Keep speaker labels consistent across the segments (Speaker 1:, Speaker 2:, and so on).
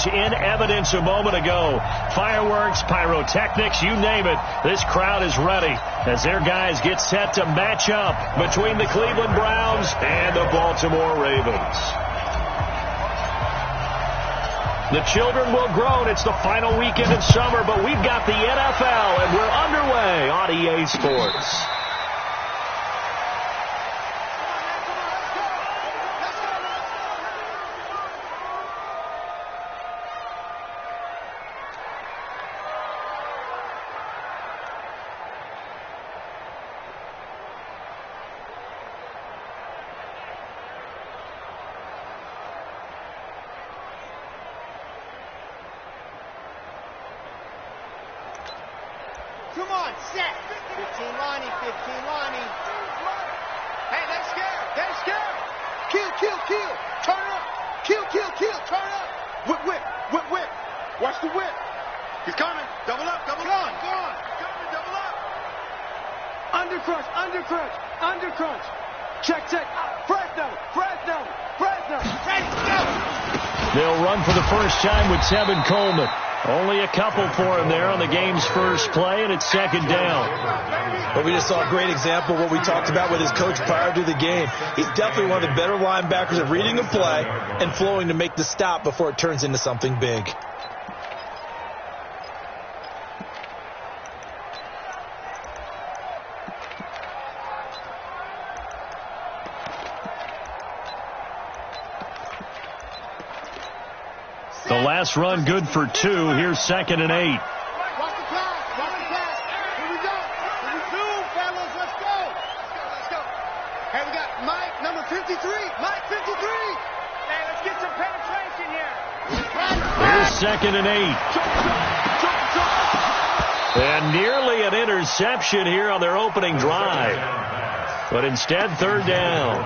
Speaker 1: was in evidence a moment ago. Fireworks, pyrotechnics, you name it. This crowd is ready as their guys get set to match up between the Cleveland Browns and the Baltimore Ravens. The children will groan. It's the final weekend of summer, but we've got the NFL, and we're underway on EA Sports.
Speaker 2: Come on, set. 15 Lonnie, 15 Lonnie. Hey, they're scared. They're scared. Kill. Turn up. Kill. Turn up. Whip. Watch the whip. He's coming. Double up. Go on. Coming, double up. Undercrunch. Check. Fresno. Ready, go.
Speaker 1: They'll run for the first time with Tevin Coleman. Only a couple for him there on the game's first play, and it's second down.
Speaker 3: But we just saw a great example of what we talked about with his coach prior to the game. He's definitely one of the better linebackers at reading a play and flowing to make the stop before it turns into something big.
Speaker 1: The last run good for 2. Here's 2nd and 8.
Speaker 2: Watch the pass. Here we go. Fellas, let's go. Hey, we got Mike, number 53. Mike, 53. Hey, let's get some penetration here.
Speaker 1: Here's 2nd and 8. And nearly an interception here on their opening drive. But instead, 3rd down.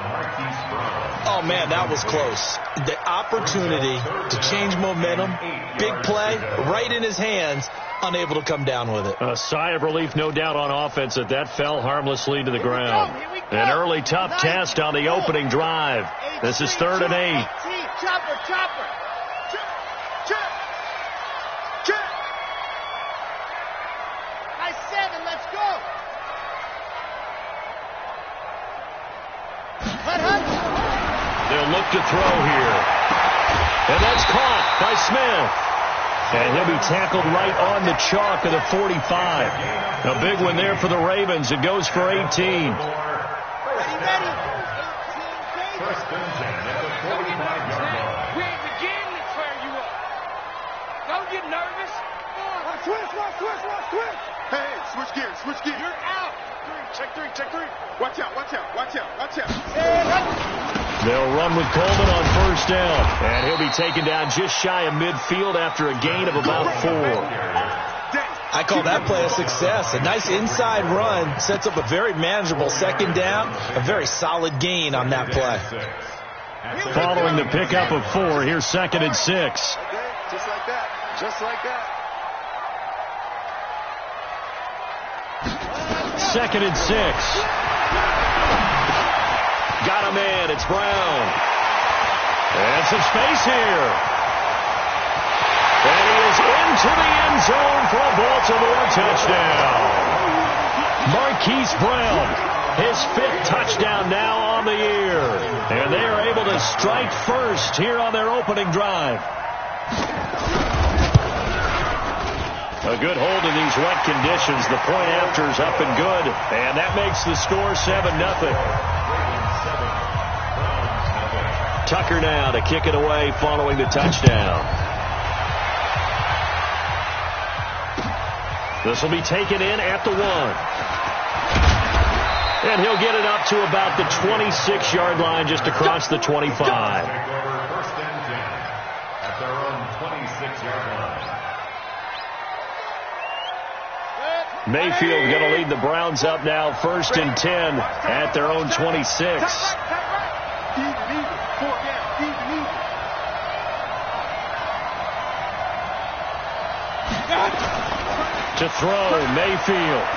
Speaker 3: Oh, man, that was close. The opportunity to change momentum, big play, right in his hands, unable to come down with it.
Speaker 1: A sigh of relief, no doubt, on offense that fell harmlessly to the ground. An early tough test on the opening drive. This is 3rd and 8.
Speaker 2: Chopper. Check. Nice 7, let's go. Hut.
Speaker 1: They'll look to throw here. And that's caught by Smith. And he'll be tackled right on the chalk of the 45. A big one there for the Ravens. It goes for 18.
Speaker 2: Ready.
Speaker 4: First and 10 at the 45-yard line.
Speaker 5: We ain't beginning to tear you up. Don't get nervous.
Speaker 2: Switch. Hey, switch gears.
Speaker 5: You're out.
Speaker 2: Check three. Watch out.
Speaker 1: They'll run with Coleman on first down. And he'll be taken down just shy of midfield after a gain of about 4.
Speaker 3: I call that play a success. A nice inside run sets up a very manageable 2nd down. A very solid gain on that play.
Speaker 1: Following the pickup of 4, here's 2nd and 6.
Speaker 2: Just like that.
Speaker 1: 2nd and 6. Got a man. It's Brown. And some space here. And he is into the end zone for a Baltimore touchdown. Marquise Brown, his 5th touchdown now on the year. And they are able to strike first here on their opening drive. A good hold in these wet conditions. The point after is up and good. And that makes the score 7-0. Tucker now to kick it away following the touchdown. This will be taken in at the 1. And he'll get it up to about the 26-yard line just across the 25.
Speaker 4: First and 10 at their own 26-yard line.
Speaker 1: Mayfield going to lead the Browns up now 1st and 10 at their own 26. To throw, Mayfield.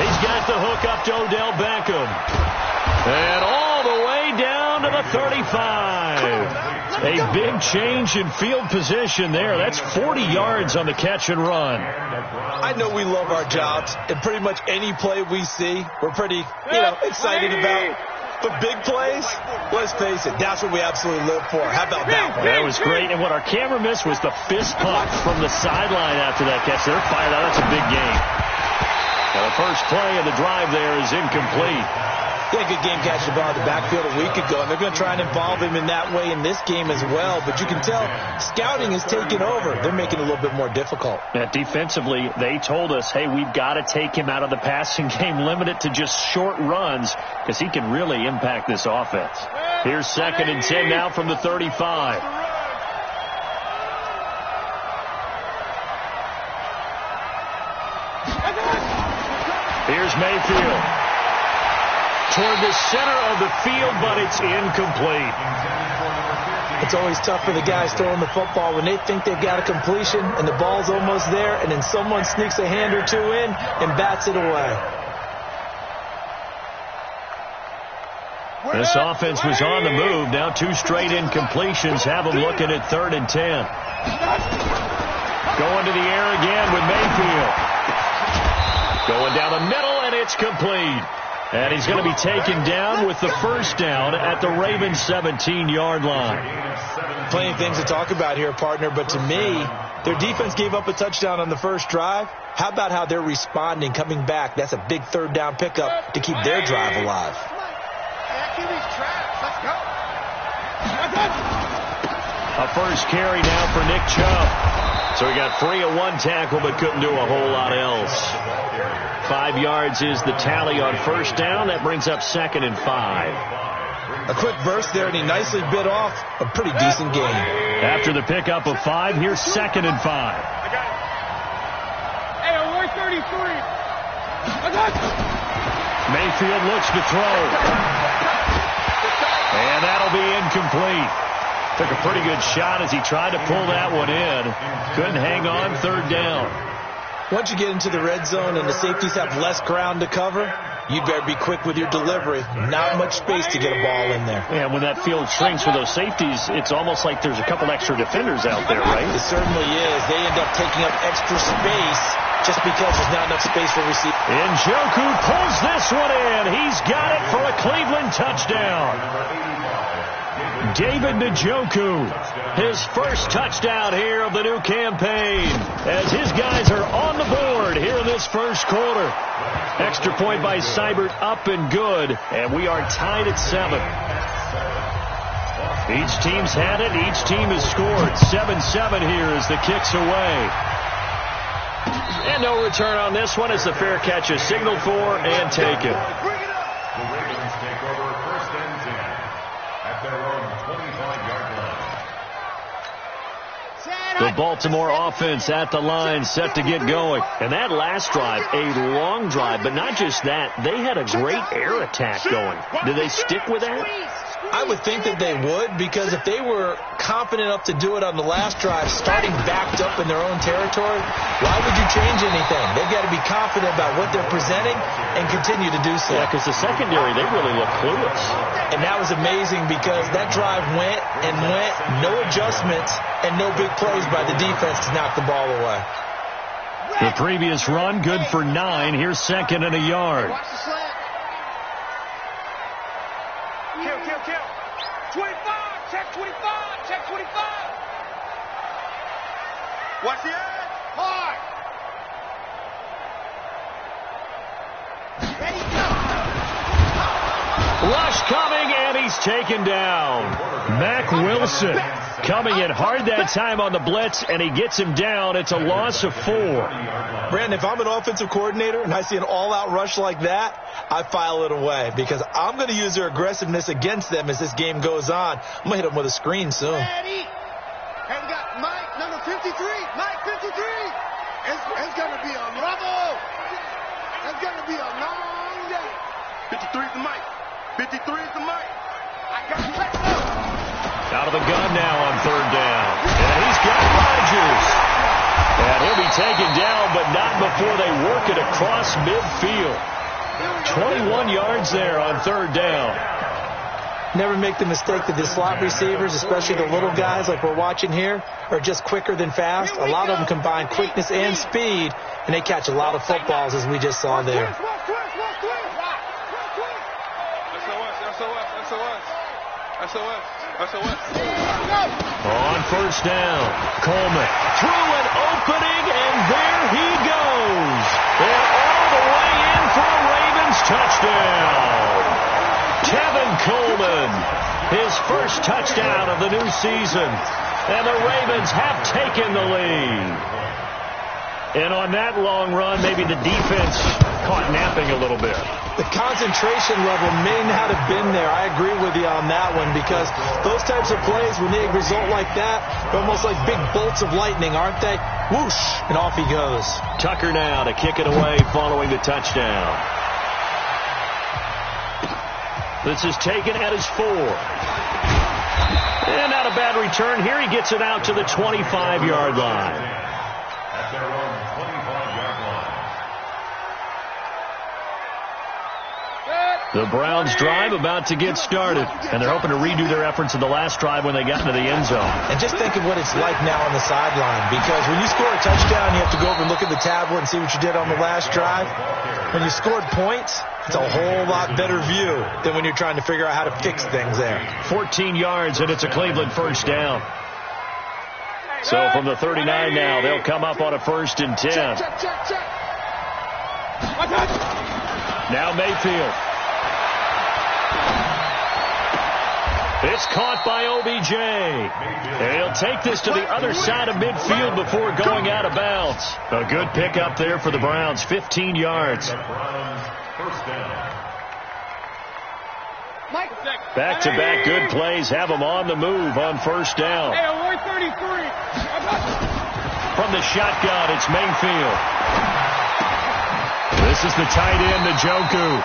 Speaker 1: He's got the hook up to Odell Beckham. And all the way down down to the 35. A big change in field position there. That's 40 yards on the catch and run.
Speaker 3: I know we love our jobs, and pretty much any play we see, we're pretty, excited about. But big plays, let's face it, that's what we absolutely live for. How about that one?
Speaker 1: That was great. And what our camera missed was the fist pump from the sideline after that catch. They're fired out. That's a big game. Now the first play of the drive there is incomplete.
Speaker 3: He had a good game catching the ball in the backfield a week ago, and they're going to try and involve him in that way in this game as well. But you can tell scouting is taking over. They're making it a little bit more difficult.
Speaker 1: Defensively, they told us, hey, we've got to take him out of the passing game, limit it to just short runs, because he can really impact this offense. Here's 2nd and 10 now from the 35. Here's Mayfield. Toward the center of the field, but it's incomplete.
Speaker 3: It's always tough for the guys throwing the football when they think they've got a completion and the ball's almost there, and then someone sneaks a hand or two in and bats it away.
Speaker 1: This offense was on the move. Now 2 straight incompletions have them looking at 3rd and 10. Going to the air again with Mayfield. Going down the middle, and it's complete. And he's going to be taken down with the first down at the Ravens' 17-yard line.
Speaker 3: Plenty of things to talk about here, partner, but to me, their defense gave up a touchdown on the first drive. How about how they're responding, coming back? That's a big 3rd down pickup to keep their drive alive.
Speaker 1: A first carry now for Nick Chubb. So he got 3 on 1 tackle, but couldn't do a whole lot else. 5 yards is the tally on first down. That brings up 2nd and 5.
Speaker 3: A quick burst there, and he nicely bit off a pretty decent gain.
Speaker 1: After the pickup of 5, here's 2nd and 5.
Speaker 5: I got it. Hey, on 133. I got it.
Speaker 1: Mayfield looks to throw. And that'll be incomplete. Took a pretty good shot as he tried to pull that one in. Couldn't hang on 3rd down.
Speaker 3: Once you get into the red zone and the safeties have less ground to cover, you better be quick with your delivery. Not much space to get a ball in there.
Speaker 1: And when that field shrinks with those safeties, it's almost like there's a couple extra defenders out there, right?
Speaker 3: It certainly is. They end up taking up extra space just because there's not enough space for receivers.
Speaker 1: Njoku pulls this one in. He's got it for a Cleveland touchdown. David Njoku, his first touchdown here of the new campaign, as his guys are on the board here in this first quarter. Extra point by Seibert, up and good, and we are tied at 7. Each team's had it. Each team has scored. 7-7 here as the kick's away. And no return on this one as the fair catch is signaled for and taken.
Speaker 4: The Ravens take over 1st and 10 at their own 25-yard line.
Speaker 1: The Baltimore offense at the line, set to get going. And that last drive, a long drive, but not just that. They had a great air attack going. Did they stick with that?
Speaker 3: I would think that they would, because if they were confident enough to do it on the last drive, starting backed up in their own territory, why would you change anything? They've got to be confident about what they're presenting and continue to do so.
Speaker 1: Yeah, because the secondary, they really look clueless.
Speaker 3: And that was amazing because that drive went and went, no adjustments, and no big plays by the defense to knock the ball away.
Speaker 1: The previous run, good for 9. Here's 2nd and a yard.
Speaker 2: Watch the slant.
Speaker 5: Kill. 25. Check 25. Check 25.
Speaker 2: Watch the edge. Hard. Ready, go.
Speaker 1: Rush coming, and he's taken down. Mack Wilson coming in hard that time on the blitz, and he gets him down. It's a loss of 4.
Speaker 3: Brandon, if I'm an offensive coordinator and I see an all-out rush like that, I file it away because I'm going to use their aggressiveness against them as this game goes on. I'm going to hit them with a screen soon.
Speaker 2: Ready. And we got Mike, number 53. Mike, 53. It's going to be a rubble. It's going to be a long day. 53 is the Mike. 53 is the Mike. I got to check it out.
Speaker 1: Out of the gun now on 3rd down. And he's got Rodgers. And he'll be taken down, but not before they work it across midfield. 21 yards there on 3rd down.
Speaker 3: Never make the mistake that the slot receivers, especially the little guys like we're watching here, are just quicker than fast. A lot of them combine quickness and speed, and they catch a lot of footballs, as we just saw there.
Speaker 1: On first down, Coleman through an opening, and there he goes. And all the way in for a Ravens touchdown. Tevin Coleman, his first touchdown of the new season. And the Ravens have taken the lead. And on that long run, maybe the defense caught napping a little bit.
Speaker 3: The concentration level may not have been there. I agree with you on that one, because those types of plays, when they result like that, they're almost like big bolts of lightning, aren't they? Whoosh, and off he goes.
Speaker 1: Tucker now to kick it away following the touchdown. This is taken at his 4. And not a bad return here. He gets it out to the 25-yard line.
Speaker 4: At their own 25-yard line.
Speaker 1: The Browns' drive about to get started, and they're hoping to redo their efforts in the last drive when they got into the end zone.
Speaker 3: And just think of what it's like now on the sideline, because when you score a touchdown, you have to go over and look at the tablet and see what you did on the last drive. When you scored points, it's a whole lot better view than when you're trying to figure out how to fix things there.
Speaker 1: 14 yards, and it's a Cleveland first down. So from the 39 now, they'll come up on a 1st and 10. Now Mayfield. It's caught by OBJ. And he'll take this to the other side of midfield before going out of bounds. A good pickup there for the Browns, 15 yards. Back-to-back good plays have them on the move on first down. From the shotgun, it's Mayfield. This is the tight end, Njoku.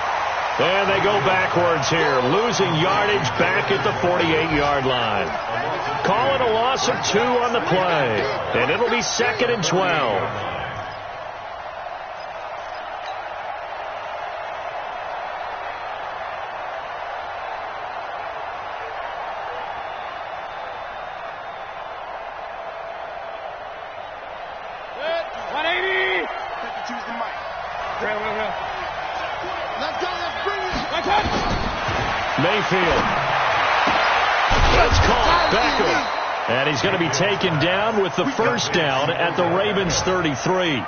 Speaker 1: And they go backwards here, losing yardage back at the 48-yard line. Call it a loss of 2 on the play, and it'll be 2nd and 12. Mayfield. That's caught. Beckham. And he's going to be taken down with the first down at the Ravens 33.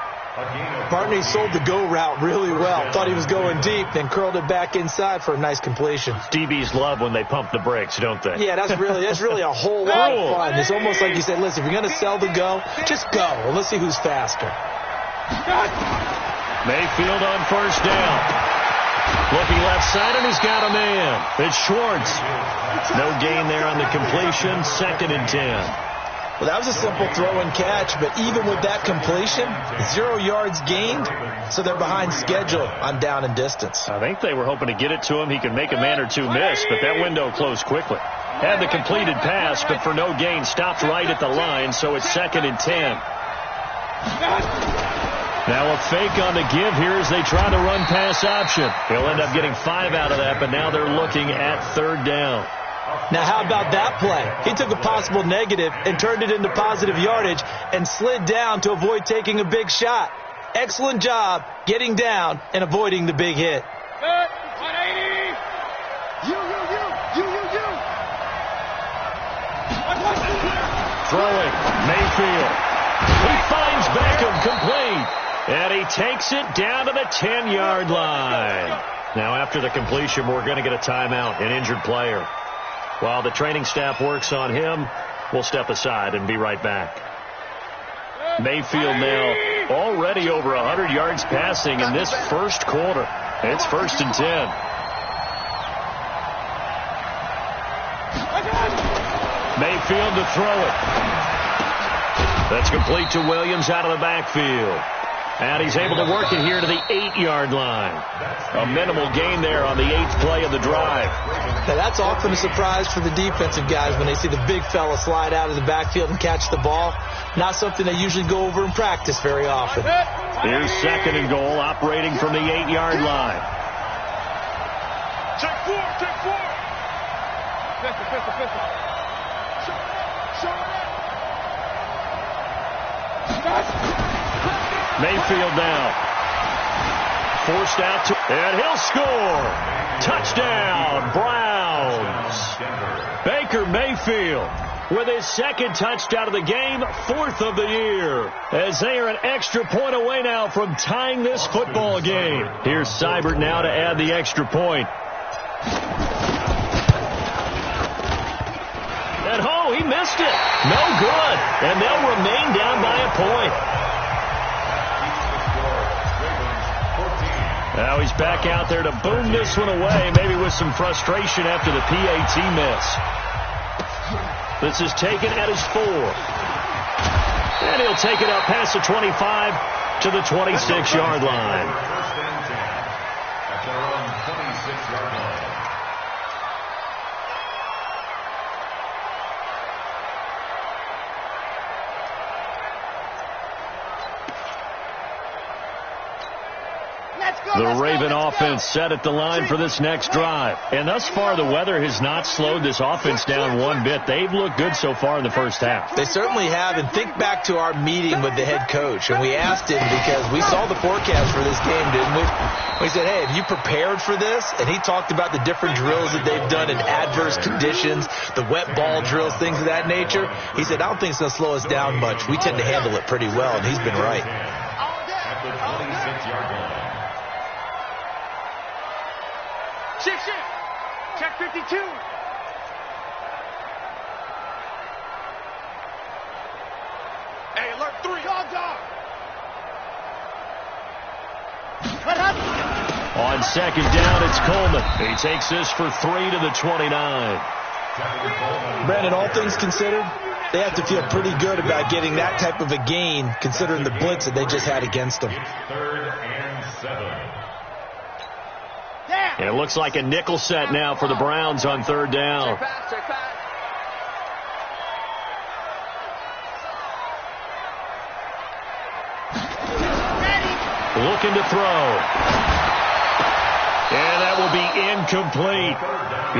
Speaker 3: Barney sold the go route really well. Thought he was going deep, then curled it back inside for a nice completion.
Speaker 1: DBs love when they pump the brakes, don't they?
Speaker 3: Yeah, that's really a whole lot of fun. It's almost like you said, listen, if you're going to sell the go, just go. And let's see who's faster.
Speaker 1: Mayfield on first down. Looking left side, and he's got a man. It's Schwartz. No gain there on the completion. 2nd and 10.
Speaker 3: Well, that was a simple throw and catch, but even with that completion, 0 yards gained, so they're behind schedule on down and distance.
Speaker 1: I think they were hoping to get it to him. He could make a man or two miss, but that window closed quickly. Had the completed pass, but for no gain, stopped right at the line, so it's 2nd and 10. Now a fake on the give here as they try to run pass option. He'll end up getting 5 out of that, but now they're looking at 3rd down.
Speaker 3: Now how about that play? He took a possible negative and turned it into positive yardage and slid down to avoid taking a big shot. Excellent job getting down and avoiding the big hit.
Speaker 1: Throwing, Mayfield. He finds Beckham complete. And he takes it down to the 10-yard line. Now, after the completion, we're going to get a timeout, an injured player. While the training staff works on him, we'll step aside and be right back. Mayfield now already over 100 yards passing in this first quarter. It's 1st and 10. Mayfield to throw it. That's complete to Williams out of the backfield. And he's able to work it here to the 8-yard line. A minimal gain there on the 8th play of the drive.
Speaker 3: Now that's often a surprise for the defensive guys when they see the big fella slide out of the backfield and catch the ball. Not something they usually go over in practice very often.
Speaker 1: Here's 2nd and goal, operating from the 8-yard line.
Speaker 5: Check 4, check 4. Pistol.
Speaker 1: Mayfield now. Forced out to, and he'll score. Touchdown, Browns. Baker Mayfield with his second touchdown of the game, 4th of the year, as they are an extra point away now from tying this football game. Here's Seibert now to add the extra point. And oh, he missed it. No good. And they'll remain down by a point. Now he's back out there to boom this one away, maybe with some frustration after the PAT miss. This is taken at his 4. And he'll take it up past the 25 to the 26-yard line.
Speaker 4: First and 10 at their own 26-yard line.
Speaker 1: The Raven offense set at the line for this next drive. And thus far, the weather has not slowed this offense down one bit. They've looked good so far in the first half.
Speaker 3: They certainly have. And think back to our meeting with the head coach. And we asked him, because we saw the forecast for this game, didn't we? We said, hey, have you prepared for this? And he talked about the different drills that they've done in adverse conditions, the wet ball drills, things of that nature. He said, I don't think it's going to slow us down much. We tend to handle it pretty well, and he's been right.
Speaker 4: At the 26-yard line.
Speaker 5: Shift. Check 52. Hey, alert 3. Dog.
Speaker 1: On second down, it's Coleman. He takes this for 3 to the 29.
Speaker 3: Brandon, all things considered, they have to feel pretty good about getting that type of a gain, considering the blitz that they just had against them.
Speaker 4: It's 3rd and 7.
Speaker 1: And it looks like a nickel set now for the Browns on 3rd down.
Speaker 2: Check pass.
Speaker 1: Looking to throw. And that will be incomplete.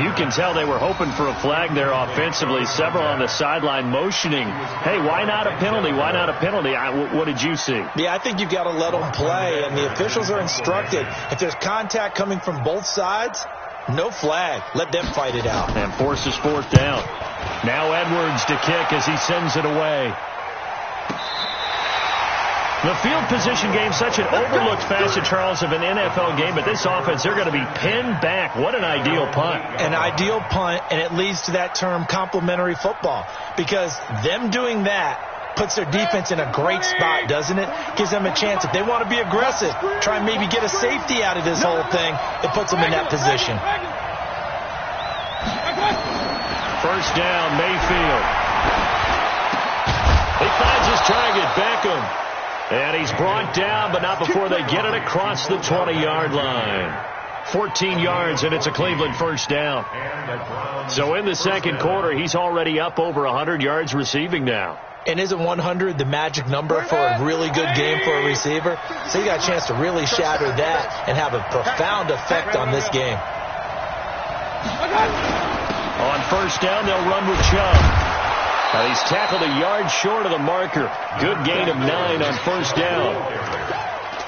Speaker 1: You can tell they were hoping for a flag there offensively. Several on the sideline motioning. Hey, why not a penalty? Why not a penalty? What did you see?
Speaker 3: Yeah, I think you've got to let them play, and the officials are instructed. If there's contact coming from both sides, no flag. Let them fight it out.
Speaker 1: And forces 4th down. Now Edwards to kick as he sends it away. The field position game, such an overlooked facet, Charles, of an NFL game, but this offense, they're going to be pinned back. What an ideal punt.
Speaker 3: An ideal punt, and it leads to that term complementary football, because them doing that puts their defense in a great spot, doesn't it? Gives them a chance. If they want to be aggressive, try and maybe get a safety out of this whole thing, it puts them in that position.
Speaker 1: First down, Mayfield. He finds his target, Beckham. And he's brought down, but not before they get it across the 20-yard line. 14 yards, and it's a Cleveland first down. So in the second quarter, he's already up over 100 yards receiving now.
Speaker 3: And isn't 100 the magic number for a really good game for a receiver? So you got a chance to really shatter that and have a profound effect on this game.
Speaker 1: On first down, they'll run with Chubb. He's tackled a yard short of the marker. Good gain of 9 on first down.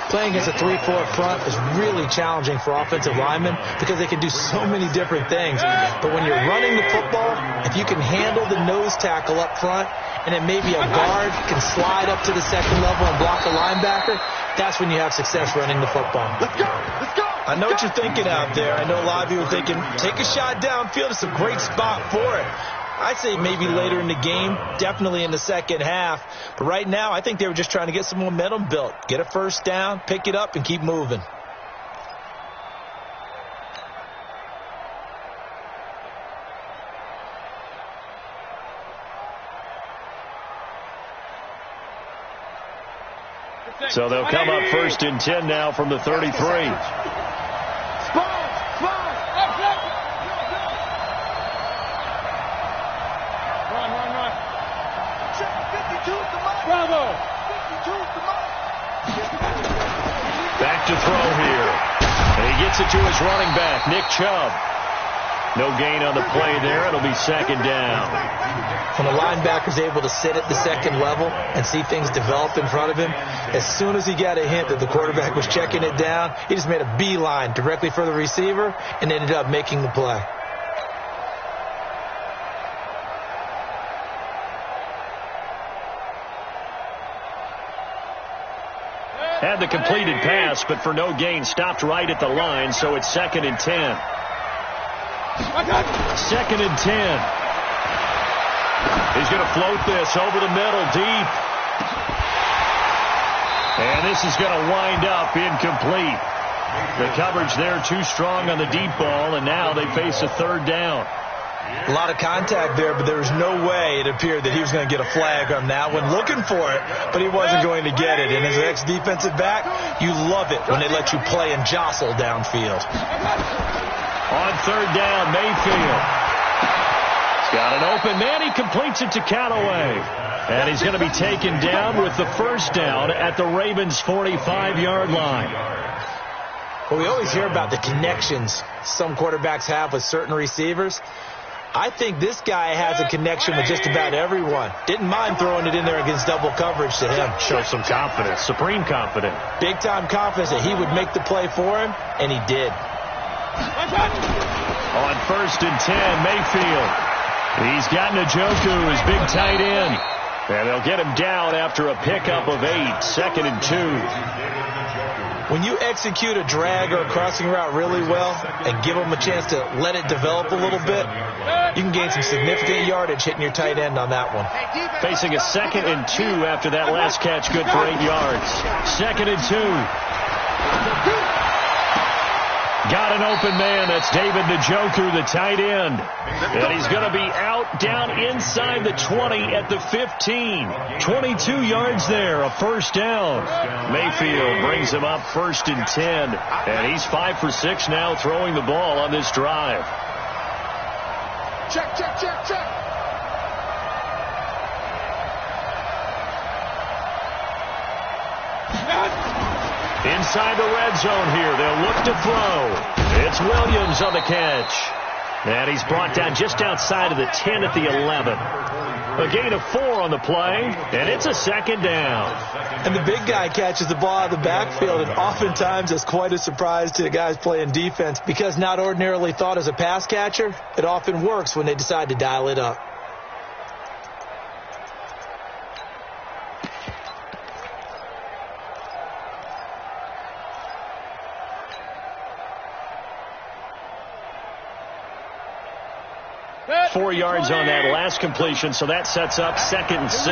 Speaker 3: Playing against a 3-4 front is really challenging for offensive linemen because they can do so many different things. But when you're running the football, if you can handle the nose tackle up front, and then maybe a guard can slide up to the second level and block a linebacker, that's when you have success running the football.
Speaker 2: Let's go.
Speaker 3: I know what you're thinking out there. I know a lot of you are thinking, take a shot downfield. It's a great spot for it. I'd say maybe later in the game, definitely in the second half. But right now, I think they were just trying to get some momentum built. Get a first down, pick it up, and keep moving.
Speaker 1: So they'll come up 1st and 10 now from the 33. Back to throw here. And he gets it to his running back, Nick Chubb. No gain on the play there. It'll be second down.
Speaker 3: When a linebacker's able to sit at the second level and see things develop in front of him, as soon as he got a hint that the quarterback was checking it down, he just made a beeline directly for the receiver and ended up making the play.
Speaker 1: Had the completed pass, but for no gain, stopped right at the line, so it's 2nd and 10. 2nd and 10. He's going to float this over the middle, deep. And this is going to wind up incomplete. The coverage there too strong on the deep ball, and now they face a 3rd down.
Speaker 3: A lot of contact there, but there was no way it appeared that he was going to get a flag on that one. Looking for it, but he wasn't going to get it. And as an ex-defensive back, you love it when they let you play and jostle downfield.
Speaker 1: On 3rd down, Mayfield. He's got an open man. He completes it to Callaway. And he's going to be taken down with the 1st down at the Ravens' 45-yard line.
Speaker 3: Well, we always hear about the connections some quarterbacks have with certain receivers. I think this guy has a connection with just about everyone. Didn't mind throwing it in there against double coverage to him.
Speaker 1: Show some confidence, supreme confidence.
Speaker 3: Big-time confidence that he would make the play for him, and he did.
Speaker 1: On 1st and 10, Mayfield. He's got Njoku, his big tight end. And they'll get him down after a pickup of 8, 2nd and 2.
Speaker 3: When you execute a drag or a crossing route really well and give them a chance to let it develop a little bit, you can gain some significant yardage hitting your tight end on that one.
Speaker 1: Facing a 2nd and 2 after that last catch, good for 8 yards. 2nd and 2. Got an open man. That's David Njoku, the tight end. And he's going to be out down inside the 20 at the 15. 22 yards there, a 1st down. Mayfield brings him up 1st and 10. And he's 5 for 6 now throwing the ball on this drive.
Speaker 2: Check, check, check, check.
Speaker 1: Inside the red zone here. They'll look to throw. It's Williams on the catch. And he's brought down just outside of the 10 at the 11. A gain of 4 on the play, and it's a 2nd down.
Speaker 3: And the big guy catches the ball out of the backfield, and oftentimes it's quite a surprise to the guys playing defense because not ordinarily thought as a pass catcher, it often works when they decide to dial it up.
Speaker 1: Four 4 yards on that last completion, so that sets up 2nd and 6.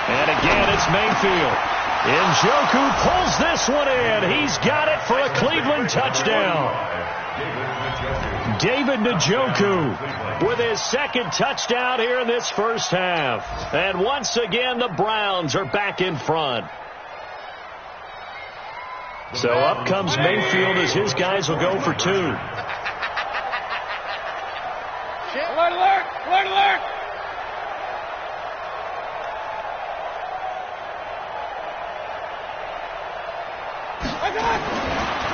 Speaker 1: And again, it's Mayfield. Njoku pulls this one in. He's got it for a Cleveland touchdown. David Njoku with his 2nd touchdown here in this 1st half. And once again, the Browns are back in front. So up comes Mayfield as his guys will go for 2.
Speaker 5: Alert, alert! Alert, alert!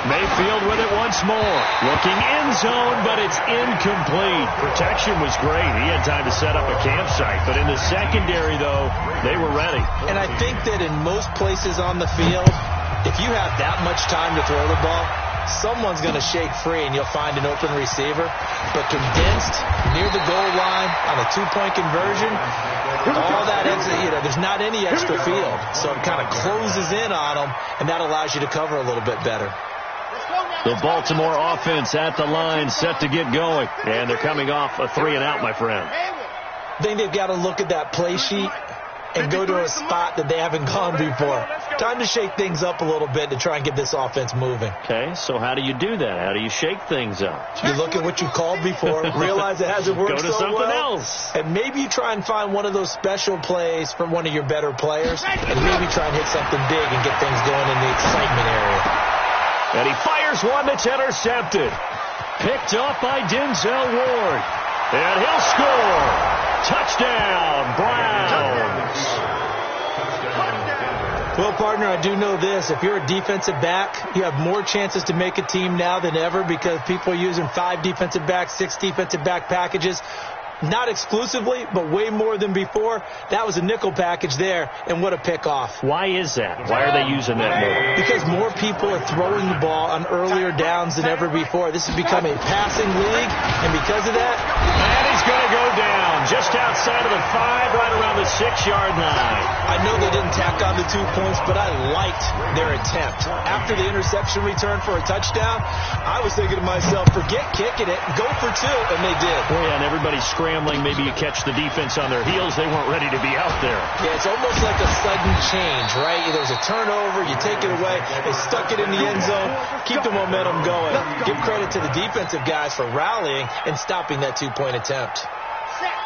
Speaker 1: Mayfield with it once more. Looking end zone, but it's incomplete. Protection was great. He had time to set up a campsite. But in the secondary, though, they were ready.
Speaker 3: And I think that in most places on the field, if you have that much time to throw the ball, someone's going to shake free and you'll find an open receiver. But condensed near the goal line on a 2-point conversion, all that extra, there's not any extra field. So it kind of closes in on them, and that allows you to cover a little bit better.
Speaker 1: The Baltimore offense at the line, set to get going. And they're coming off a 3-and-out, my friend.
Speaker 3: I think they've got to look at that play sheet and go to a spot that they haven't gone before. Time to shake things up a little bit to try and get this offense moving.
Speaker 1: Okay, so how do you do that? How do you shake things up?
Speaker 3: You look at what you called before, realize it hasn't worked
Speaker 1: Go to
Speaker 3: so
Speaker 1: something
Speaker 3: well,
Speaker 1: else.
Speaker 3: and maybe you try and find one of those special plays from one of your better players, and maybe try and hit something big and get things going in the excitement area.
Speaker 1: And he fires one that's intercepted. Picked off by Denzel Ward. And he'll score. Touchdown, Browns.
Speaker 3: Well partner, I do know this. If you're a defensive back, you have more chances to make a team now than ever because people are using 5 defensive backs, 6 defensive back packages. Not exclusively, but way more than before. That was a nickel package there, and what a pick-off.
Speaker 1: Why is that? Why are they using that more?
Speaker 3: Because more people are throwing the ball on earlier downs than ever before. This has become a passing league, and because of that...
Speaker 1: And he's going to go down just outside of the 5, right around the 6-yard line.
Speaker 3: I know they didn't tack on the 2 points, but I liked their attempt. After the interception return for a touchdown, I was thinking to myself, forget kicking it, go for 2, and they did.
Speaker 1: Boy, and everybody's scrambling. Maybe you catch the defense on their heels. They weren't ready to be out there.
Speaker 3: Yeah, it's almost like a sudden change, right? There was a turnover, you take it away, they stuck it in the end zone, keep the momentum going. Give credit to the defensive guys for rallying and stopping that 2-point attempt.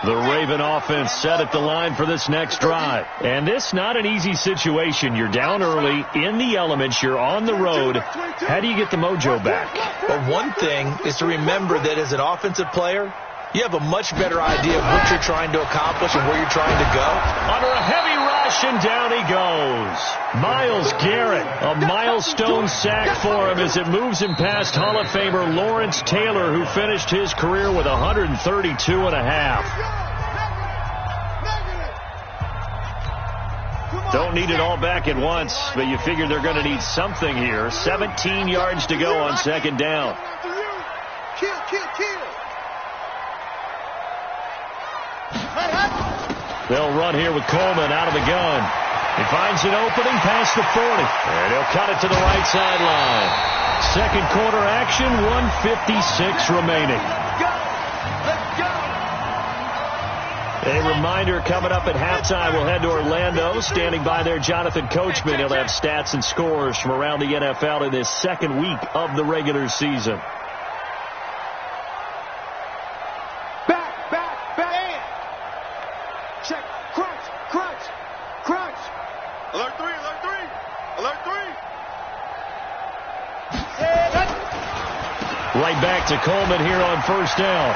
Speaker 1: The Raven offense set at the line for this next drive. And this not an easy situation. You're down early, in the elements, you're on the road. How do you get the mojo back?
Speaker 3: Well, one thing is to remember that as an offensive player, you have a much better idea of what you're trying to accomplish and where you're trying to go.
Speaker 1: Under a heavy rush, and down he goes. Myles Garrett, a milestone sack for him as it moves him past Hall of Famer Lawrence Taylor, who finished his career with 132.5. Don't need it all back at once, but you figure they're going to need something here. 17 yards to go on second down.
Speaker 2: Kill.
Speaker 1: They'll run here with Coleman out of the gun. He finds an opening past the 40. And he'll cut it to the right sideline. Second quarter action, 1:56 remaining. A reminder coming up at halftime, we'll head to Orlando. Standing by there, Jonathan Coachman. He'll have stats and scores from around the NFL in this second week of the regular season.
Speaker 2: Check. Crunch. Alert 3.
Speaker 1: Right back to Coleman here on first down.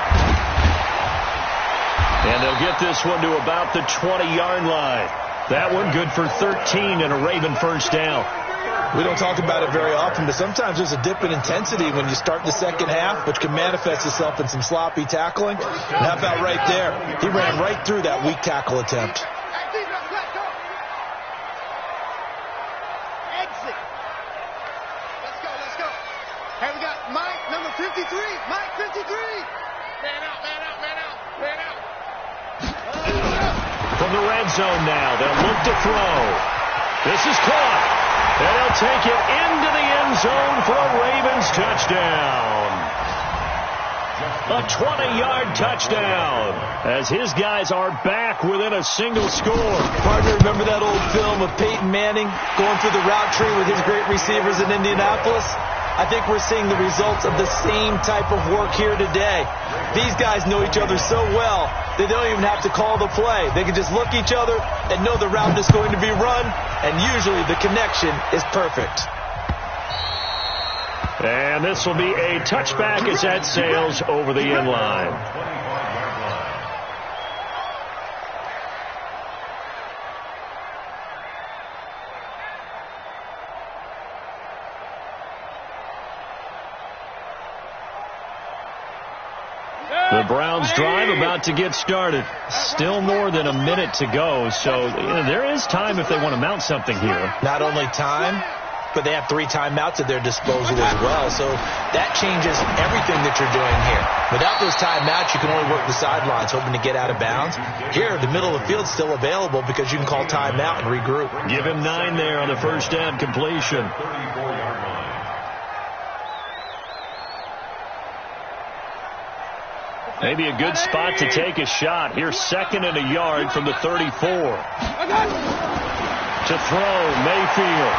Speaker 1: And they'll get this one to about the 20-yard line. That one good for 13 and a Raven first down.
Speaker 3: We don't talk about it very often, but sometimes there's a dip in intensity when you start the second half, which can manifest itself in some sloppy tackling. And how about right there? He ran right through that weak tackle attempt.
Speaker 2: Exit. Let's go. Hey, we got Mike, number 53. Mike, 53. Man out.
Speaker 1: From the red zone now, they'll look to throw. This is caught. And they'll take it into the end zone for a Ravens touchdown. A 20-yard touchdown as his guys are back within a single score.
Speaker 3: Partner, remember that old film of Peyton Manning going through the route tree with his great receivers in Indianapolis? I think we're seeing the results of the same type of work here today. These guys know each other so well, they don't even have to call the play. They can just look each other and know the route is going to be run, and usually the connection is perfect.
Speaker 1: And this will be a touchback as that sails over the end line. The Browns drive about to get started. Still more than a minute to go, so there is time if they want to mount something here.
Speaker 3: Not only time, but they have 3 timeouts at their disposal as well, so that changes everything that you're doing here. Without those timeouts, you can only work the sidelines, hoping to get out of bounds. Here, the middle of the field's still available because you can call timeout and regroup.
Speaker 1: Give him 9 there on the first down completion. Maybe a good spot to take a shot. Here's 2nd and a yard from the 34. To throw, Mayfield.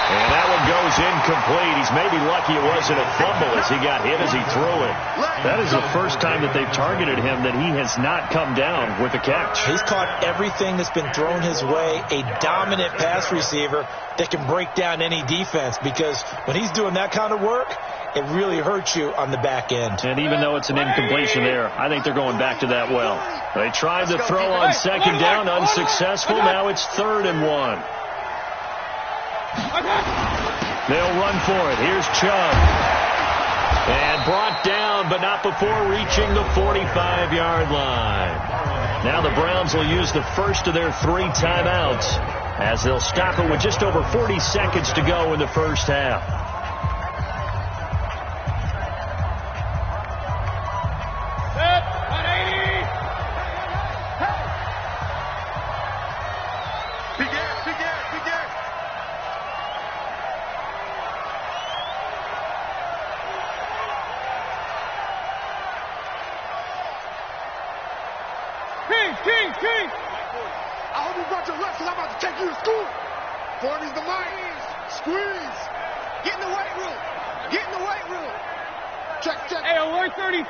Speaker 1: And that one goes incomplete. He's maybe lucky it wasn't a fumble as he got hit as he threw it.
Speaker 6: That is the first time that they've targeted him that he has not come down with a catch.
Speaker 3: He's caught everything that's been thrown his way. A dominant pass receiver that can break down any defense, because when he's doing that kind of work, it really hurts you on the back end.
Speaker 6: And even though it's an incompletion there, I think they're going back to that well.
Speaker 1: They tried to throw on second down, unsuccessful. Now it's 3rd and 1. They'll run for it. Here's Chubb. And brought down, but not before reaching the 45-yard line. Now the Browns will use the first of their 3 timeouts as they'll stop it with just over 40 seconds to go in the first half.
Speaker 2: King! I hope you brought your left, because I'm about to take you to school. 40's the mic. Squeeze. Get in the weight room. Get in the weight room. Check.
Speaker 5: Hey, alert 33.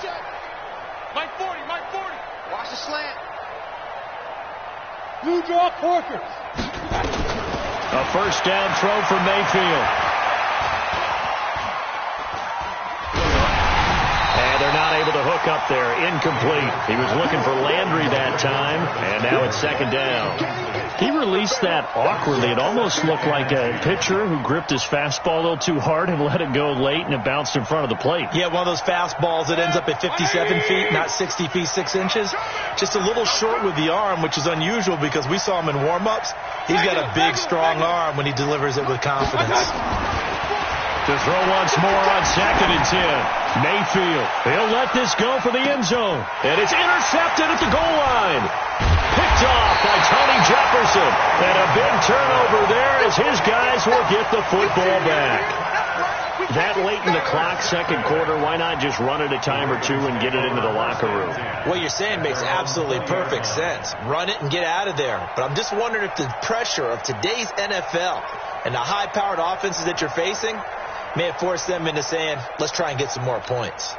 Speaker 2: Check.
Speaker 5: Mike 40.
Speaker 2: Watch the slant.
Speaker 5: Blue draw Corker.
Speaker 1: A first down throw for Mayfield. They're not able to hook up there. Incomplete. He was looking for Landry that time, and now it's 2nd down.
Speaker 6: He released that awkwardly. It almost looked like a pitcher who gripped his fastball a little too hard and let it go late, and it bounced in front of the plate.
Speaker 3: Yeah, one of those fastballs that ends up at 57 feet, not 60 feet, 6 inches. Just a little short with the arm, which is unusual because we saw him in warm-ups. He's got a big, strong arm when he delivers it with confidence.
Speaker 1: To throw once more on 2nd and 10. Mayfield. He'll let this go for the end zone. And it's intercepted at the goal line. Picked off by Tony Jefferson. And a big turnover there as his guys will get the football back. That late in the clock, 2nd quarter, why not just run it a time or 2 and get it into the locker room?
Speaker 3: What you're saying makes absolutely perfect sense. Run it and get out of there. But I'm just wondering if the pressure of today's NFL and the high-powered offenses that you're facing may have forced them into saying, let's try and get some more points.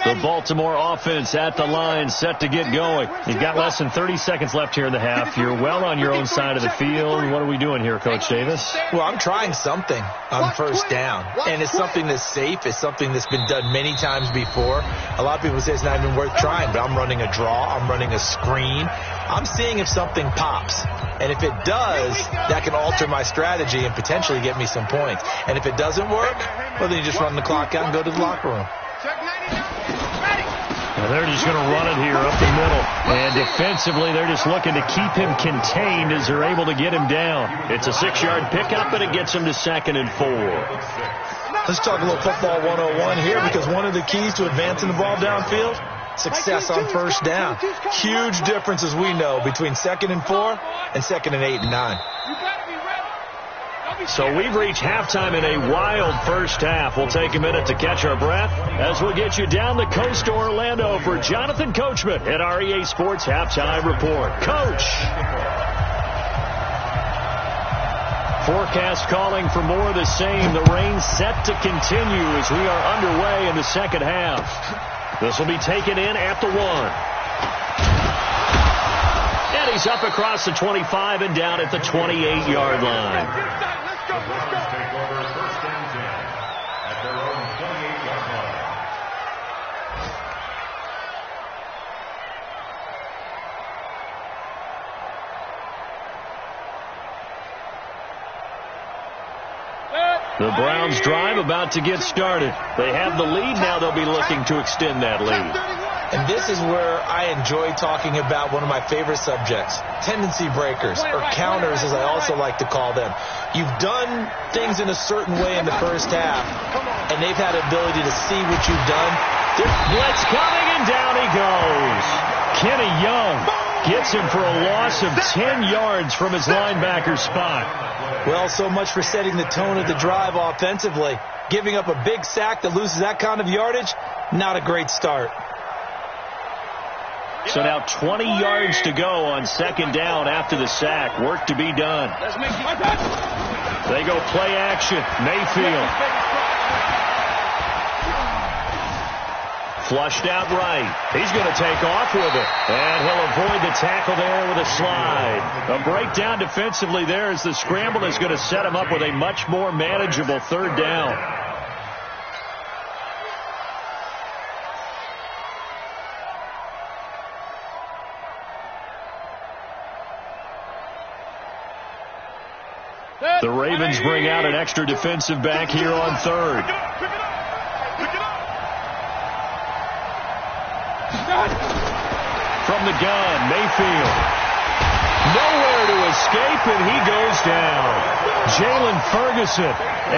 Speaker 1: The Baltimore offense at the line, set to get going.
Speaker 6: You've got less than 30 seconds left here in the half. You're well on your own side of the field. What are we doing here, Coach Davis?
Speaker 3: Well, I'm trying something on first down, and it's something that's safe. It's something that's been done many times before. A lot of people say it's not even worth trying, but I'm running a draw. I'm running a screen. I'm seeing if something pops. And if it does, that can alter my strategy and potentially get me some points. And if it doesn't work, well, then you just run the clock out and go to the locker room.
Speaker 6: Now they're just going to run it here up the middle. And defensively, they're just looking to keep him contained as they're able to get him down.
Speaker 1: It's a 6-yard pickup, and it gets him to 2nd and 4.
Speaker 3: Let's talk a little football 101 here, because one of the keys to advancing the ball downfield, success on first down. Huge difference, as we know, between 2nd and 4 and 2nd and 8 and 9.
Speaker 1: So we've reached halftime in a wild first half. We'll take a minute to catch our breath as we'll get you down the coast to Orlando for Jonathan Coachman at our EA Sports Halftime Report. Coach! Forecast calling for more of the same. The rain set to continue as we are underway in the second half. This will be taken in at the 1. And he's up across the 25 and down at the 28-yard line.
Speaker 4: The Browns take over 1st and 10 at their own 28-yard line.
Speaker 1: The Browns drive about to get started. They have the lead. Now they'll be looking to extend that lead.
Speaker 3: And this is where I enjoy talking about one of my favorite subjects, tendency breakers, or counters, as I also like to call them. You've done things in a certain way in the first half, and they've had ability to see what you've done.
Speaker 1: Blitz coming, and down he goes. Kenny Young gets him for a loss of 10 yards from his linebacker spot.
Speaker 3: Well, so much for setting the tone of the drive offensively. Giving up a big sack that loses that kind of yardage, not a great start.
Speaker 1: So now 20 yards to go on 2nd down after the sack. Work to be done.
Speaker 6: They go play action. Mayfield. Flushed out right. He's going to take off with it. And he'll avoid the tackle there with a slide. A breakdown defensively there as the scramble is going to set him up with a much more manageable third down. The Ravens bring out an extra defensive back here on third. From the gun, Mayfield. Nowhere to escape, and he goes down. Jalen Ferguson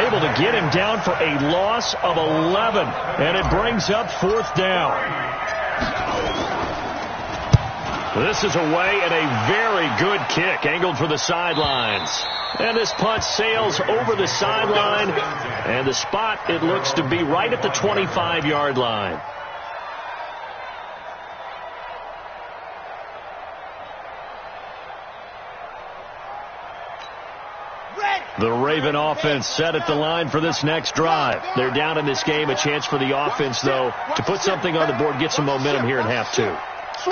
Speaker 6: able to get him down for a loss of 11, and it brings up fourth down. This is away and a very good kick angled for the sidelines. And this punt sails over the sideline, and the spot, it looks to be right at the 25-yard line. The Raven offense set at the line for this next drive. They're down in this game. A chance for the offense, though, to put something on the board, get some momentum here in half two.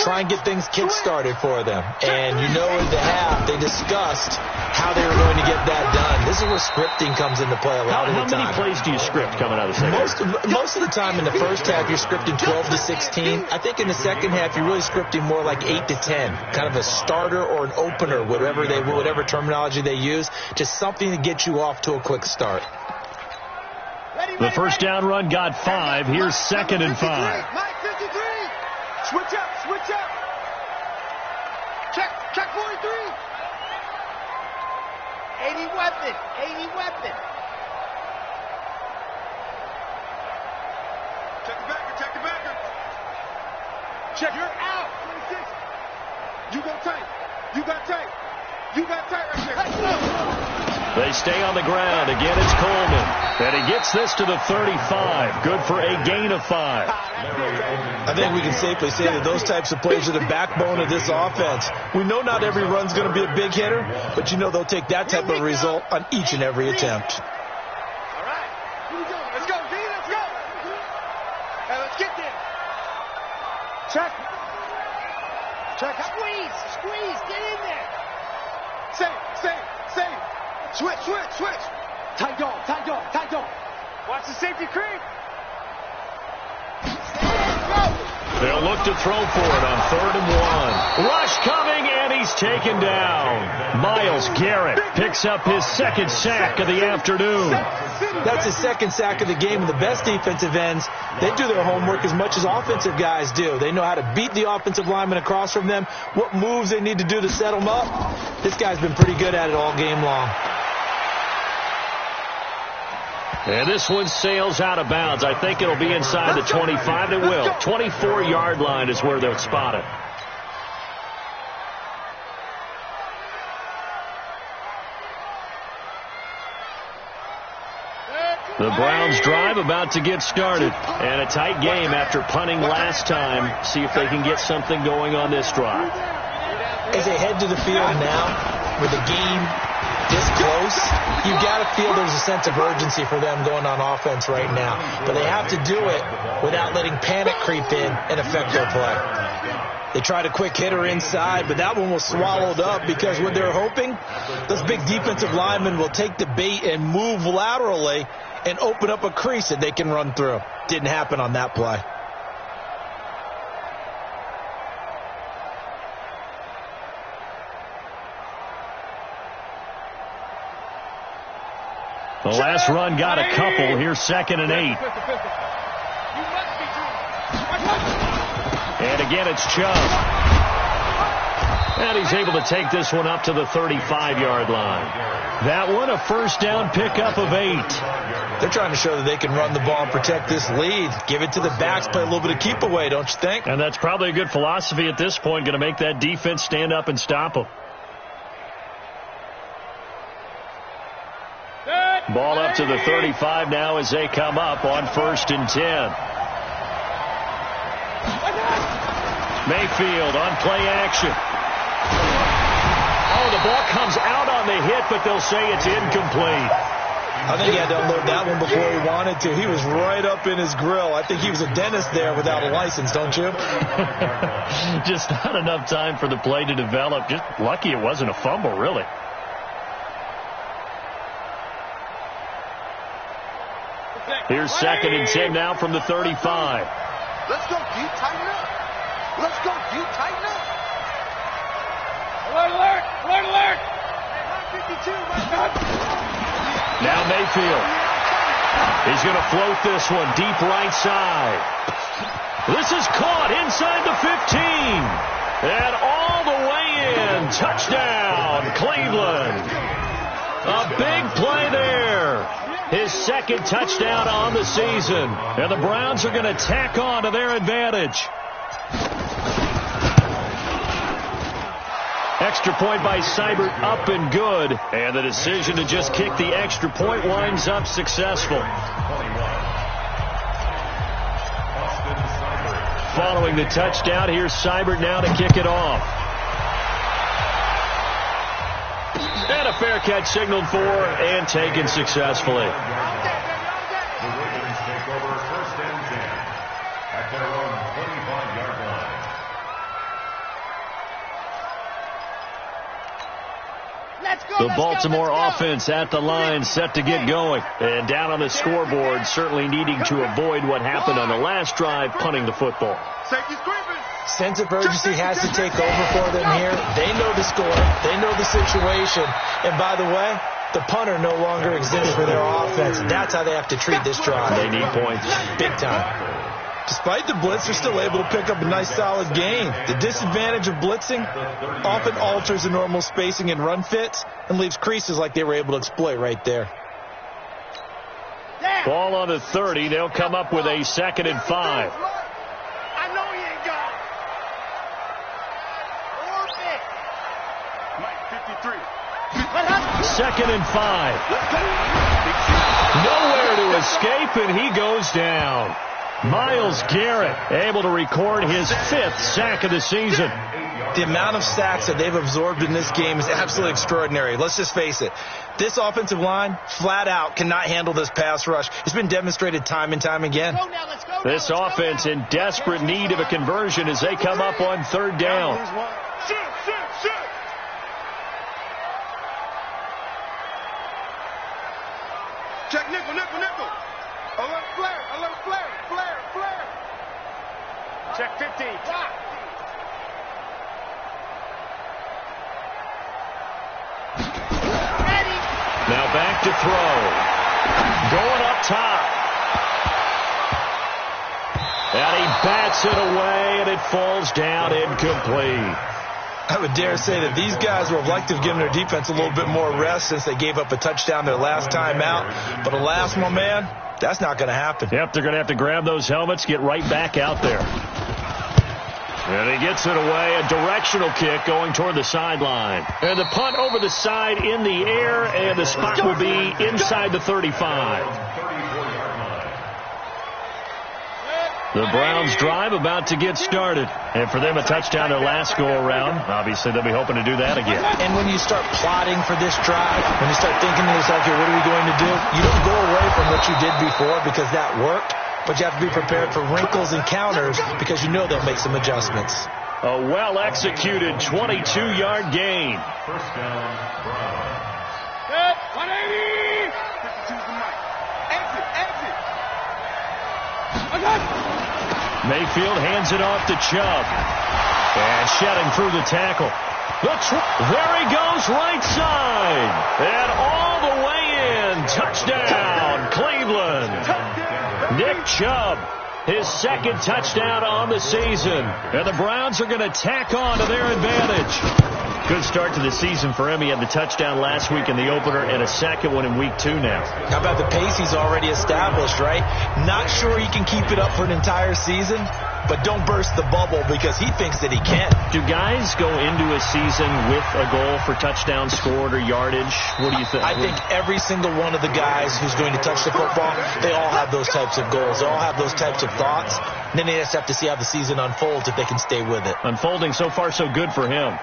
Speaker 3: Try and get things kick-started for them. And you know in the half, they discussed how they were going to get that done. This is where scripting comes into play a lot of the time.
Speaker 6: How many plays do you script coming out of the second half?
Speaker 3: Most of the time in the first half, you're scripting 12 to 16. I think in the second half, you're really scripting more like 8 to 10. Kind of a starter or an opener, whatever terminology they use. Just something to get you off to a quick start.
Speaker 6: The first down run got 5. Here's 2nd and 5.
Speaker 2: Mike 53. Switch up, switch up. Check 43. 80 weapon, 80 weapon. Check the backer, check the backer. Check, you're out. 26. You go tight. You got tight. You got tight right there.
Speaker 6: They stay on the ground. Again, it's Coleman. And he gets this to the 35. Good for a gain of 5.
Speaker 3: I think we can safely say that those types of plays are the backbone of this offense. We know not every run's going to be a big hitter, but you know they'll take that type of result on each and every attempt.
Speaker 2: All right. Let's go, D. Let's go. Hey, let's get there. Check. Squeeze. Get in there. Same. Switch. Tight dog. Watch the safety creep.
Speaker 6: They'll look to throw for it on 3rd and 1. Rush coming, and he's taken down. Myles Garrett picks up his 2nd sack of the afternoon.
Speaker 3: That's his 2nd sack of the game. And the best defensive ends, they do their homework as much as offensive guys do. They know how to beat the offensive lineman across from them, what moves they need to do to set them up. This guy's been pretty good at it all game long.
Speaker 6: And this one sails out of bounds. I think it'll be inside the 25. It will. 24-yard line is where they'll spot it. The Browns drive about to get started. And a tight game after punting last time. See if they can get something going on this drive.
Speaker 3: As they head to the field now, with the game this close, you've got to feel there's a sense of urgency for them going on offense right now. But they have to do it without letting panic creep in and affect their play. They tried a quick hitter inside, but that one was swallowed up because what they're hoping, those big defensive linemen will take the bait and move laterally and open up a crease that they can run through. Didn't happen on that play.
Speaker 6: The last run got a couple. Here's 2nd and 8. And again, it's Chubb. And he's able to take this one up to the 35-yard line. That one, a first down pickup of 8.
Speaker 3: They're trying to show that they can run the ball and protect this lead. Give it to the backs, play a little bit of keep away, don't you think?
Speaker 6: And that's probably a good philosophy at this point, going to make that defense stand up and stop them. Ball up to the 35 now as they come up on 1st and 10. Mayfield on play action. Oh, the ball comes out on the hit, but they'll say it's incomplete.
Speaker 3: I think he had to unload that one before he wanted to. He was right up in his grill. I think he was a dentist there without a license, don't you?
Speaker 6: Just not enough time for the play to develop. Just lucky it wasn't a fumble, really. Here's 2nd and 10 now from the 35.
Speaker 2: Let's go, D. Tighten up. Let's go, D. Tighten up.
Speaker 5: Alert, alert, alert, alert.
Speaker 2: 52, right up.
Speaker 6: Now Mayfield. He's going to float this one deep right side. This is caught inside the 15. And all the way in. Touchdown, Cleveland. A big play there. His 2nd touchdown on the season. And the Browns are going to tack on to their advantage. Extra point by Seibert, up and good. And the decision to just kick the extra point winds up successful. Following the touchdown, here's Seibert now to kick it off. And a fair catch signaled for and taken successfully.
Speaker 4: The Ravens take over 1st and 10 at their own 25-yard line.
Speaker 6: The Baltimore offense at the line, set to get going. And down on the scoreboard, certainly needing to avoid what happened on the last drive, punting the football.
Speaker 3: Sense of urgency has to take over for them here. They know the score. They know the situation. And by the way, the punter no longer exists for their offense. That's how they have to treat this drive.
Speaker 6: They need points.
Speaker 3: Big time. Despite the blitz, they're still able to pick up a nice, solid gain. The disadvantage of blitzing often alters the normal spacing and run fits and leaves creases like they were able to exploit right there.
Speaker 6: Ball on the 30. They'll come up with a 2nd and 5.
Speaker 2: I know he ain't got it.
Speaker 6: 2nd and 5. Nowhere to escape, and he goes down. Myles Garrett able to record his 5th sack of the season.
Speaker 3: The amount of sacks that they've absorbed in this game is absolutely extraordinary. Let's just face it. This offensive line, flat out, cannot handle this pass rush. It's been demonstrated time and time again.
Speaker 6: This offense in desperate need of a conversion as they come up on 3rd down.
Speaker 2: Check nickel, nickel, nickel. Alert flare, alert flare, flare, flare. Check 15. Lock. Ready.
Speaker 6: Now back to throw. Going up top. And he bats it away, and it falls down incomplete.
Speaker 3: I would dare say that these guys would have liked to have given their defense a little bit more rest since they gave up a touchdown their last time out. But alas, my man, that's not going to happen.
Speaker 6: Yep, they're going to have to grab those helmets, get right back out there. And he gets it away, a directional kick going toward the sideline. And the punt over the side in the air, and the spot will be inside the 35. The Browns drive about to get started. And for them, a touchdown their last go-around. Obviously, they'll be hoping to do that again.
Speaker 3: And when you start plotting for this drive, when you start thinking to yourself, okay, what are we going to do? You don't go away from what you did before because that worked. But you have to be prepared for wrinkles and counters because you know they'll make some adjustments.
Speaker 6: A well-executed 22-yard gain.
Speaker 4: First down, Browns.
Speaker 5: 180.
Speaker 2: 52's the mic. Exit, exit.
Speaker 5: I got it.
Speaker 6: Mayfield hands it off to Chubb. And shedding through the tackle. There he goes, right side. And all the way in. Touchdown, Cleveland. Nick Chubb, his 2nd touchdown on the season. And the Browns are going to tack on to their advantage. Good start to the season for him. He had the touchdown last week in the opener and a 2nd one in week 2 now.
Speaker 3: How about the pace he's already established, right? Not sure he can keep it up for an entire season, but don't burst the bubble because he thinks that he can.
Speaker 6: Do guys go into a season with a goal for touchdown scored or yardage? What do you think?
Speaker 3: I think every single one of the guys who's going to touch the football, they all have those types of goals. They all have those types of thoughts. And then they just have to see how the season unfolds if they can stay with it.
Speaker 6: Unfolding so far so good for him.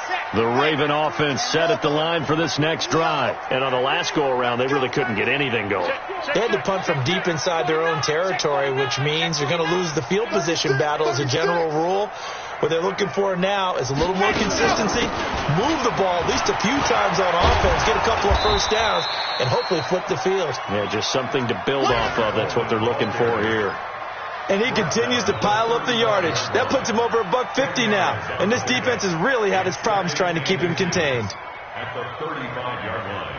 Speaker 2: Set.
Speaker 6: The Raven offense set at the line for this next drive. And on the last go-around, they really couldn't get anything going.
Speaker 3: They had to punt from deep inside their own territory, which means you're going to lose the field position battle as a general rule. What they're looking for now is a little more consistency, move the ball at least a few times on offense, get a couple of first downs, and hopefully flip the field.
Speaker 6: Yeah, just something to build off of. That's what they're looking for here.
Speaker 3: And he continues to pile up the yardage. That puts him over $150 now. And this defense has really had its problems trying to keep him contained.
Speaker 4: At the 35-yard line.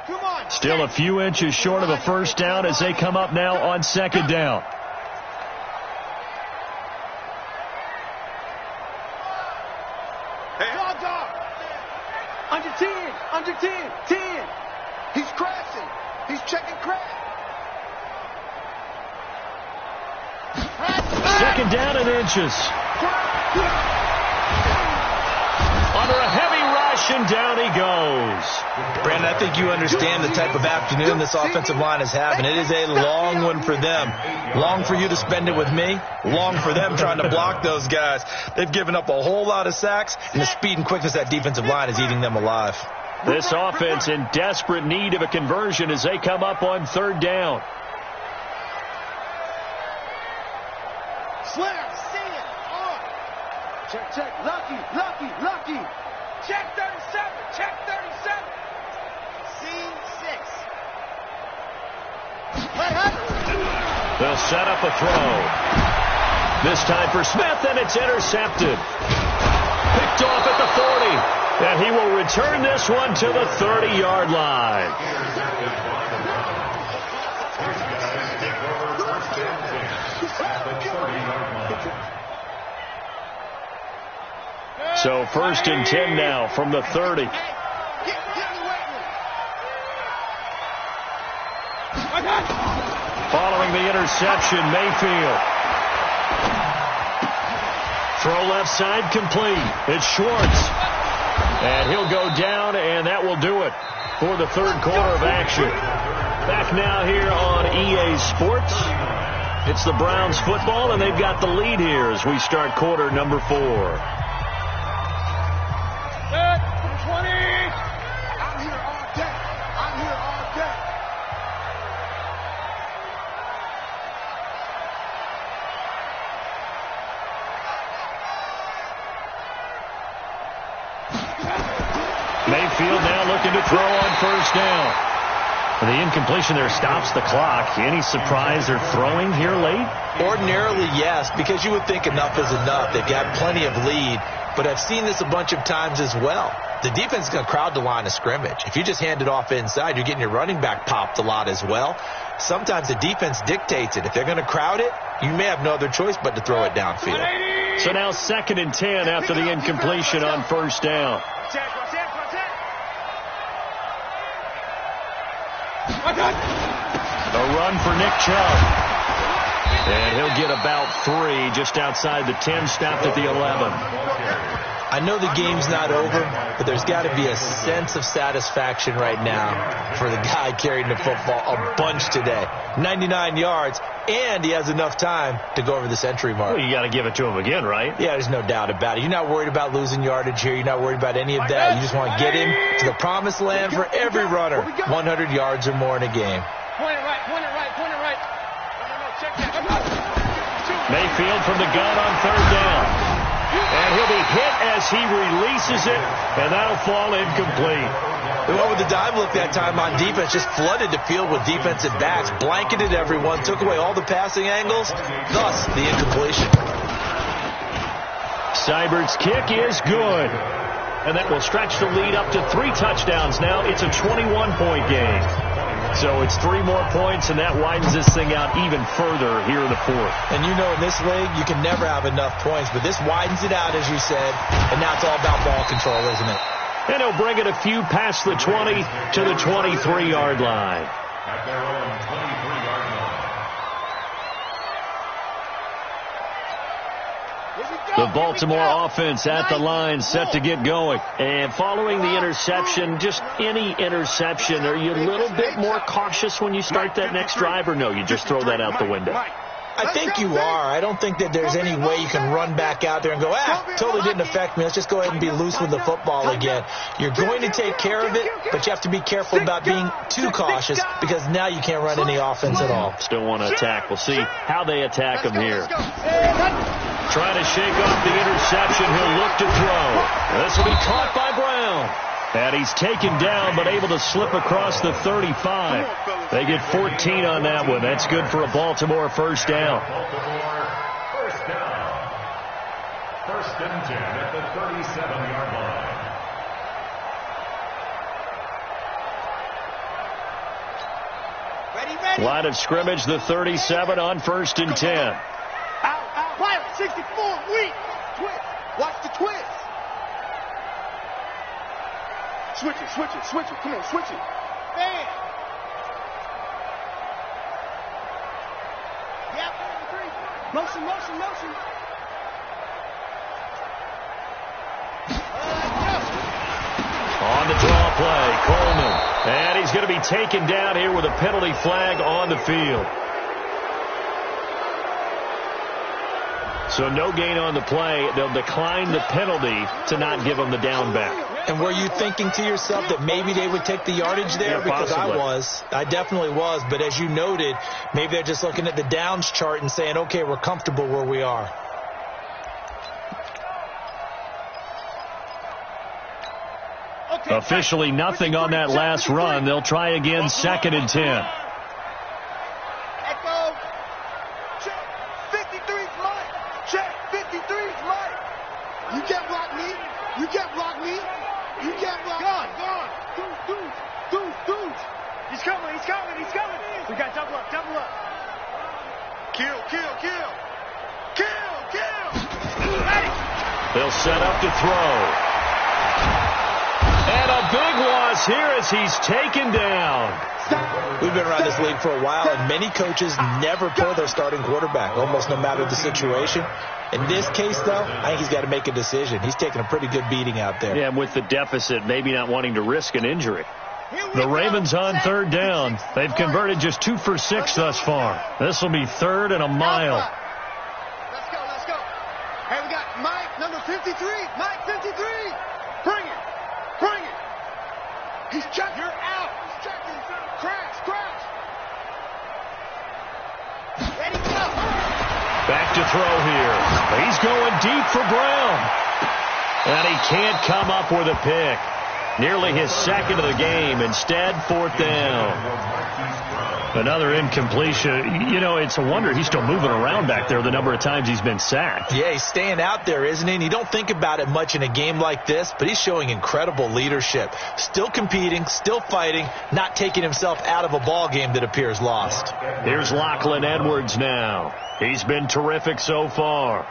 Speaker 2: Come on.
Speaker 6: Still a few inches short of a first down as they come up now on second down.
Speaker 2: Hey, dog. Under 10. Under 10. 10. He's crashing. He's checking crash.
Speaker 6: Second down and inches. Under a heavy rush, and down he goes.
Speaker 3: Brandon, I think you understand the type of afternoon this offensive line is having. It is a long one for them. Long for you to spend it with me. Long for them trying to block those guys. They've given up a whole lot of sacks, and the speed and quickness of that defensive line is eating them alive.
Speaker 6: This offense in desperate need of a conversion as they come up on third down.
Speaker 2: Slam, see it. On. Check. Lucky. Check 37. C6.
Speaker 6: They'll set up a throw. This time for Smith, and it's intercepted. Picked off at the 40. And he will return this one to the 30-yard line. So first and 10 now from the 30. Following the interception, Mayfield. Throw left side complete. It's Schwartz. And he'll go down, and that will do it for the third quarter of action. Back now here on EA Sports. It's the Browns football, and they've got the lead here as we start quarter number 4.
Speaker 5: Set. 20.
Speaker 2: I'm here all day.
Speaker 6: Mayfield now looking to throw on first down. The incompletion there stops the clock. Any surprise they're throwing here late?
Speaker 3: Ordinarily, yes, because you would think enough is enough. They've got plenty of lead, but I've seen this a bunch of times as well. The defense is going to crowd the line of scrimmage. If you just hand it off inside, you're getting your running back popped a lot as well. Sometimes the defense dictates it. If they're going to crowd it, you may have no other choice but to throw it downfield.
Speaker 6: So now second and 10 after the incompletion on first down. A run for Nick Chubb. And he'll get about 3 just outside the 10, stopped at the 11.
Speaker 3: I know the game's not over, but there's got to be a sense of satisfaction right now for the guy carrying the football a bunch today. 99 yards, and he has enough time to go over the century mark.
Speaker 6: Well, you got to give it to him again, right?
Speaker 3: Yeah, there's no doubt about it. You're not worried about losing yardage here. You're not worried about any of that. You just want to get him to the promised land for every runner. 100 yards or more in a game.
Speaker 5: Point it right. No, check that.
Speaker 6: Mayfield from the gun on third down. And he'll be hit as he releases it, and that'll fall incomplete.
Speaker 3: The one with the dive look that time on defense just flooded the field with defensive backs, blanketed everyone, took away all the passing angles, thus the incompletion.
Speaker 6: Seibert's kick is good. And that will stretch the lead up to 3 touchdowns now. It's a 21-point game. So it's 3 more points, and that widens this thing out even further here in the fourth.
Speaker 3: And you know in this league, you can never have enough points, but this widens it out, as you said, and now it's all about ball control, isn't it?
Speaker 6: And he'll bring it a few past the 20 to the 23-yard line.
Speaker 4: At their own 23-yard line.
Speaker 6: The Baltimore offense at the line, set to get going. And following the interception, just any interception, are you a little bit more cautious when you start that next drive, or no, you just throw that out the window?
Speaker 3: I think you are. I don't think that there's any way you can run back out there and go, totally didn't affect me. Let's just go ahead and be loose with the football again. You're going to take care of it, but you have to be careful about being too cautious because now you can't run any offense at all.
Speaker 6: Still want to attack. We'll see how they attack him here. Trying to shake off the interception. He'll look to throw. This will be caught by Brown. And he's taken down, but able to slip across the 35. They get 14 on that one. That's good for a Baltimore first down.
Speaker 4: First down. First and 10 at the 37-yard line.
Speaker 2: Ready.
Speaker 6: Line of scrimmage, the 37 on first and 10.
Speaker 2: Out. Pilot, 64, weak. Twist. Watch the twist. Switch it. Come on, switch it. Bam. Yep. Motion.
Speaker 6: On the draw play, Coleman. And he's going to be taken down here with a penalty flag on the field. So no gain on the play. They'll decline the penalty to not give him the down back.
Speaker 3: And were you thinking to yourself that maybe they would take the yardage there?
Speaker 6: Yeah,
Speaker 3: because
Speaker 6: possibly.
Speaker 3: I definitely was. But as you noted, maybe they're just looking at the downs chart and saying, okay, we're comfortable where we are.
Speaker 2: Okay.
Speaker 6: Officially nothing on that last run. They'll try again, second and 10.
Speaker 2: Echo. Check. 53's mine. Check. 53's mine. You can't block me. Gone. Dude. He's coming. We got double up. Kill. Ready.
Speaker 6: They'll set up to throw. And a big loss here as he's taken down.
Speaker 3: We've been around this league for a while, and many coaches never pull their starting quarterback, almost no matter the situation. In this case, though, I think he's got to make a decision. He's taking a pretty good beating out there.
Speaker 6: Yeah, and with the deficit, maybe not wanting to risk an injury. The Ravens on third down. They've converted just 2 for 6 thus far. This will be third and a mile.
Speaker 2: Let's go. Hey, we got Mike, number 53. Mike, 53. Bring it. He's checking. You're out. He's checking. Crash. Ready, go.
Speaker 6: Back to throw here. He's going deep for Brown. And he can't come up with a pick. Nearly his second of the game. Instead, fourth down. Another incompletion. You know, it's a wonder he's still moving around back there the number of times he's been sacked.
Speaker 3: Yeah, he's staying out there, isn't he? And you don't think about it much in a game like this, but he's showing incredible leadership. Still competing, still fighting, not taking himself out of a ball game that appears lost.
Speaker 6: Here's Lachlan Edwards now. He's been terrific so far.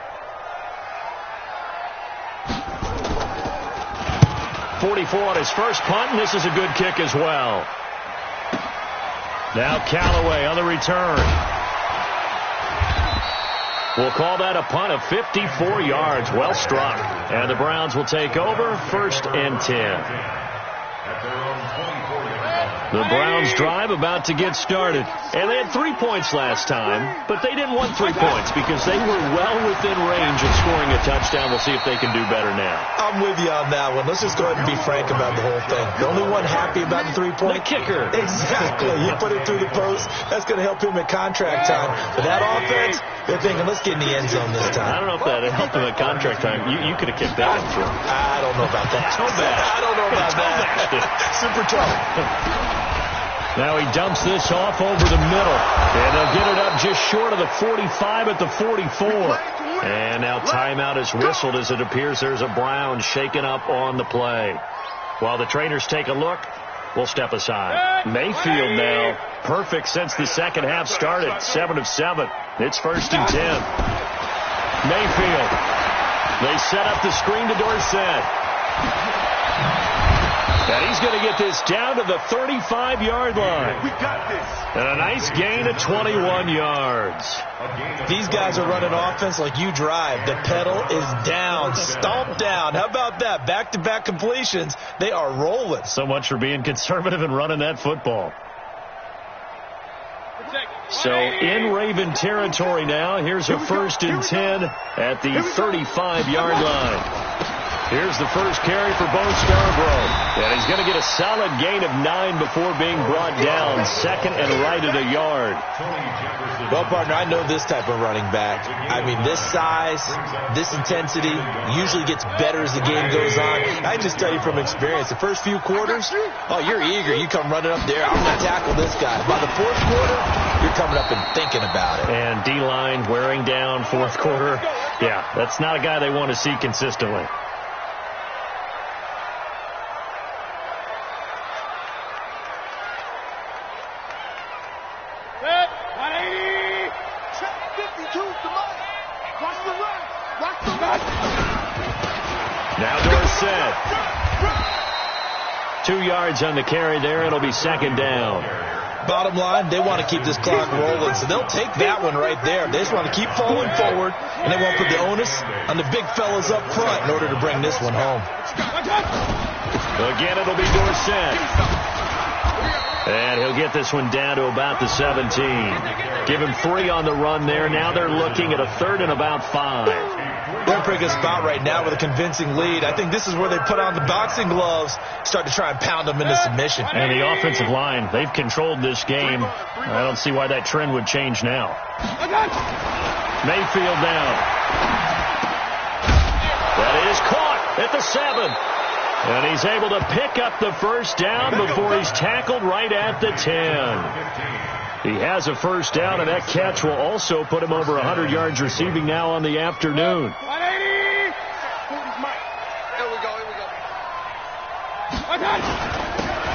Speaker 6: 44 on his first punt, and this is a good kick as well. Now Callaway on the return. We'll call that a punt of 54 yards. Well struck. And the Browns will take over, first and 10. The Browns drive about to get started. And they had 3 points last time, but they didn't want 3 points because they were well within range of scoring a touchdown. We'll see if they can do better now.
Speaker 3: I'm with you on that one. Let's just go ahead and be frank about the whole thing. The only one happy about the 3-point?
Speaker 6: The kicker.
Speaker 3: Exactly. You put it through the post. That's going to help him at contract time. But that offense, they're thinking, let's get in the end zone this time.
Speaker 6: I don't know if that helped him at contract time. You could have kicked that one through.
Speaker 3: I don't know about that. I don't know about that. Super tough.
Speaker 6: Now he dumps this off over the middle. And they'll get it up just short of the 45 at the 44. And now timeout is whistled as it appears there's a Brown shaken up on the play. While the trainers take a look, we'll step aside. Mayfield now, perfect since the second half started. 7 of 7. It's first and 10. Mayfield. They set up the screen to Dorsett. And he's going to get this down to the 35-yard line.
Speaker 2: We got this.
Speaker 6: And a nice gain of 21 yards.
Speaker 3: These guys are running offense like you drive. The pedal is down, stomped down. How about that? Back-to-back completions. They are rolling.
Speaker 6: So much for being conservative and running that football. So in Raven territory now. Here's a 1st and 10 at the 35-yard line. Here's the first carry for Bo Scarborough. And he's going to get a solid gain of 9 before being brought down. 2nd and right at a yard.
Speaker 3: Well, partner, I know this type of running back. I mean, this size, this intensity usually gets better as the game goes on. I just tell you from experience, the first few quarters, oh, you're eager. You come running up there. I'm going to tackle this guy. By the 4th quarter, you're coming up and thinking about it.
Speaker 6: And D-line wearing down 4th quarter. Yeah, that's not a guy they want to see consistently. Now Dorsett. 2 yards on the carry there. It'll be 2nd down.
Speaker 3: Bottom line, they want to keep this clock rolling, so they'll take that one right there. They just want to keep falling forward, and they won't put the onus on the big fellas up front in order to bring this one home.
Speaker 6: Again, it'll be Dorsett. And he'll get this one down to about the 17. Give him 3 on the run there. Now they're looking at a 3rd and about 5.
Speaker 3: They're in a pretty good spot right now with a convincing lead. I think this is where they put on the boxing gloves, start to try and pound them into submission.
Speaker 6: And the offensive line, they've controlled this game. I don't see why that trend would change now. Mayfield down. That is caught at the 7. And he's able to pick up the first down before he's tackled right at the 10. He has a first down, and that catch will also put him over 100 yards receiving now on the afternoon.
Speaker 2: 180. Here we go.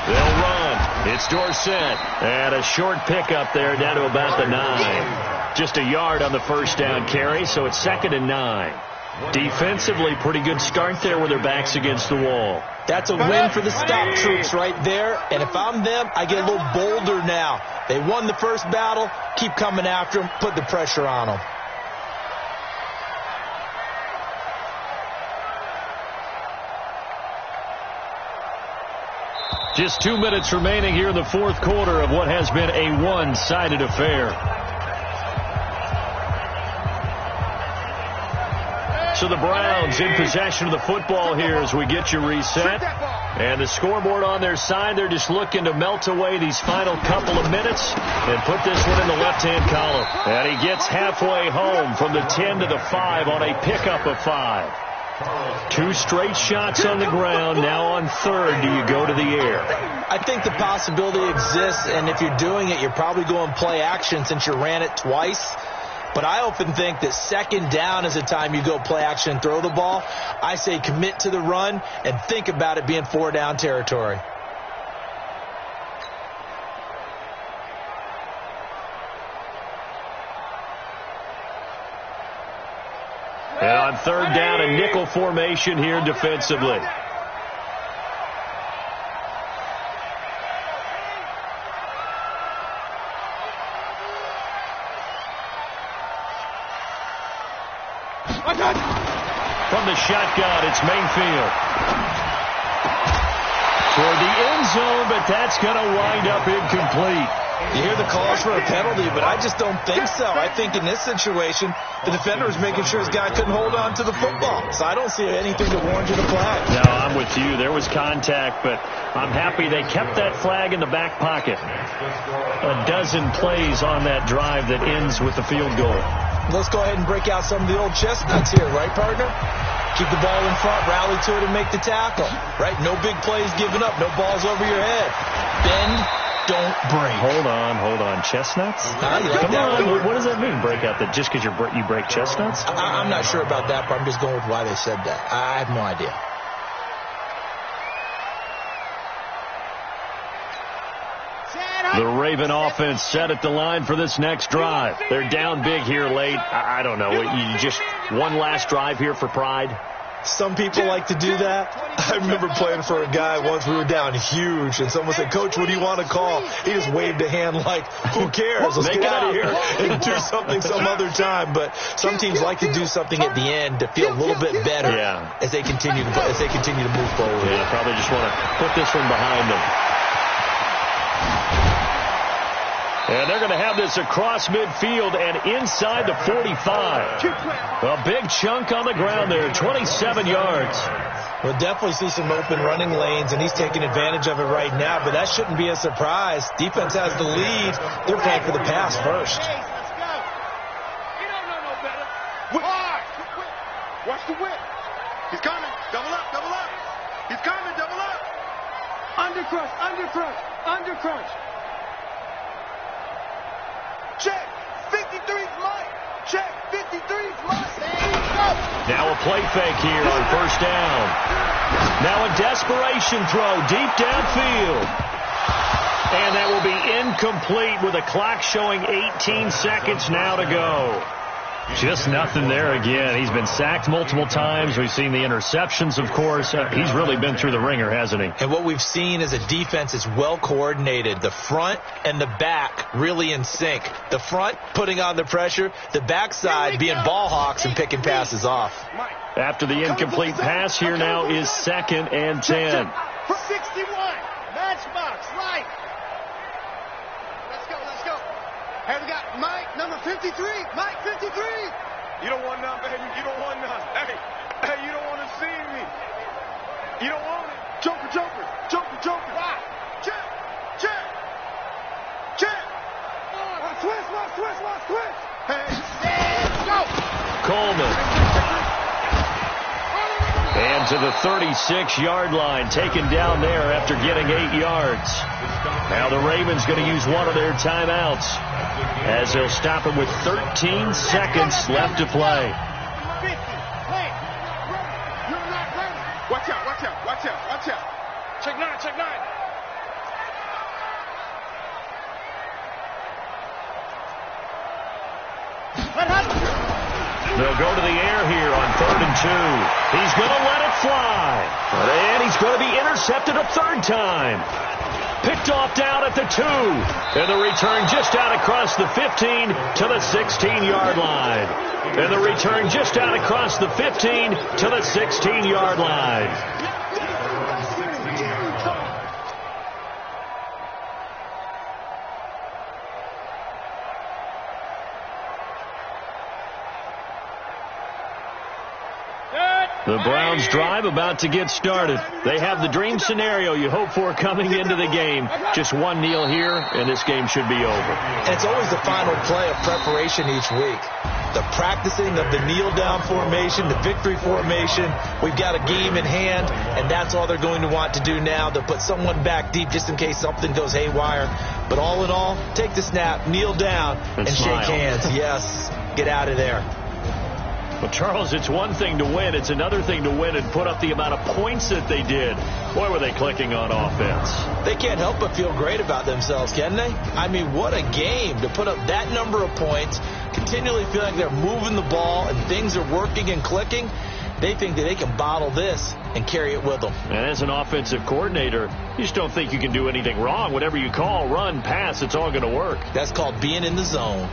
Speaker 6: They'll run. It's Dorsett. And a short pickup there down to about the 9. Just a yard on the first down carry, so it's 2nd and 9. Defensively, pretty good start there with their backs against the wall.
Speaker 3: That's a win for the stop troops right there. And if I'm them, I get a little bolder now. They won the first battle. Keep coming after them. Put the pressure on them.
Speaker 6: Just 2 minutes remaining here in the 4th quarter of what has been a one-sided affair. So the Browns in possession of the football here as we get you reset. And the scoreboard on their side, they're just looking to melt away these final couple of minutes and put this one in the left-hand column. And he gets halfway home from the 10 to the 5 on a pickup of 5. 2 straight shots on the ground. Now on 3rd, do you go to the air?
Speaker 3: I think the possibility exists, and if you're doing it, you're probably going play action since you ran it twice. But I often think that 2nd down is the time you go play action and throw the ball. I say commit to the run and think about it being 4-down territory.
Speaker 6: And on 3rd down, a nickel formation here defensively. From the shotgun, it's Mayfield. Toward the end zone, but that's going to wind up incomplete.
Speaker 3: You hear the calls for a penalty, but I just don't think so. I think in this situation, the defender was making sure his guy couldn't hold on to the football. So I don't see anything to warrant you the flag.
Speaker 6: No, I'm with you. There was contact, but I'm happy they kept that flag in the back pocket. A dozen plays on that drive that ends with the field goal.
Speaker 3: Let's go ahead and break out some of the old chestnuts here, right, partner? Keep the ball in front, rally to it, and make the tackle, right? No big plays given up, no balls over your head. Bend, don't break.
Speaker 6: Hold on. Chestnuts?
Speaker 3: Like
Speaker 6: Come on. What does that mean, break out? That just because you break chestnuts?
Speaker 3: I'm not sure about that, but I'm just going with why they said that. I have no idea.
Speaker 6: The Raven offense set at the line for this next drive. They're down big here late. I don't know. You just one last drive here for pride?
Speaker 3: Some people like to do that. I remember playing for a guy once. We were down huge, and someone said, "Coach, what do you want to call?" He just waved a hand like, "Who cares? Let's get out of here and do something some other time." But some teams like to do something at the end to feel a little bit better as they continue to move forward.
Speaker 6: Yeah, probably just want to put this one behind them. And they're going to have this across midfield and inside the 45. A big chunk on the ground there, 27 yards.
Speaker 3: We'll definitely see some open running lanes, and he's taking advantage of it right now, but that shouldn't be a surprise. Defense has the lead. They're playing for the pass first.
Speaker 2: Let's go.
Speaker 5: You don't know no better.
Speaker 2: Hard. Watch the whip. He's coming. Double up, double up. He's coming, double up.
Speaker 5: Undercrush, undercrush, undercrush.
Speaker 2: Check. 53's Mike. Check. 53's Mike. Go.
Speaker 6: Now a play fake here on first down. Now a desperation throw deep downfield. And that will be incomplete with a clock showing 18 seconds now to go. Just nothing there again. He's been sacked multiple times. We've seen the interceptions, of course. He's really been through the ringer, hasn't he?
Speaker 3: And what we've seen is a defense is well coordinated. The front and the back really in sync. The front putting on the pressure. The backside being ball hawks and picking passes off.
Speaker 6: After the incomplete pass, here now is 2nd and 10.
Speaker 2: 61. Matchbox. Right. Let's go, let's go. Hey, we got Mike, number 53. Mike, 53.
Speaker 5: You don't want none, baby. You don't want none. Hey, you don't want to see me. You don't want it.
Speaker 2: Joker, Joker. Joker, Joker. Right. Check. Check. Check.
Speaker 5: Switch.
Speaker 2: Hey, let's go.
Speaker 6: Coleman. And to the 36-yard line, taken down there after getting 8 yards. Now the Ravens going to use one of their timeouts as they'll stop it with 13 seconds left to play.
Speaker 2: 50. Wait. You're not ready.
Speaker 5: Watch out. Check nine.
Speaker 2: What happened?
Speaker 6: They'll go to the air here on 3rd and 2. He's going to let it fly. And he's going to be intercepted a 3rd time. Picked off down at the 2. And the return just out across the 15 to the 16-yard line. And the return just out across the 15 to the 16-yard line. The Browns drive about to get started. They have the dream scenario you hope for coming into the game. Just one kneel here, and this game should be over.
Speaker 3: And it's always the final play of preparation each week. The practicing of the kneel-down formation, the victory formation. We've got a game in hand, and that's all they're going to want to do now. They'll put someone back deep just in case something goes haywire. But all in all, take the snap, kneel down, and shake hands. Yes, get out of there.
Speaker 6: Well, Charles, it's one thing to win. It's another thing to win and put up the amount of points that they did. Boy, were they clicking on offense.
Speaker 3: They can't help but feel great about themselves, can they? I mean, what a game to put up that number of points, continually feel like they're moving the ball and things are working and clicking. They think that they can bottle this and carry it with them.
Speaker 6: And as an offensive coordinator, you just don't think you can do anything wrong. Whatever you call, run, pass, it's all going to work.
Speaker 3: That's called being in the zone.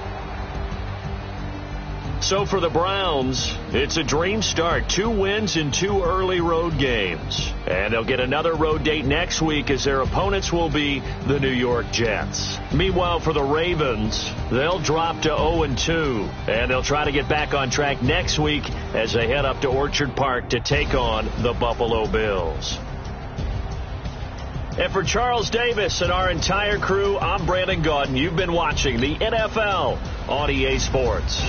Speaker 6: So for the Browns, it's a dream start. 2 wins in 2 early road games. And they'll get another road date next week as their opponents will be the New York Jets. Meanwhile, for the Ravens, they'll drop to 0-2. And they'll try to get back on track next week as they head up to Orchard Park to take on the Buffalo Bills. And for Charles Davis and our entire crew, I'm Brandon Gaudin. You've been watching the NFL on EA Sports.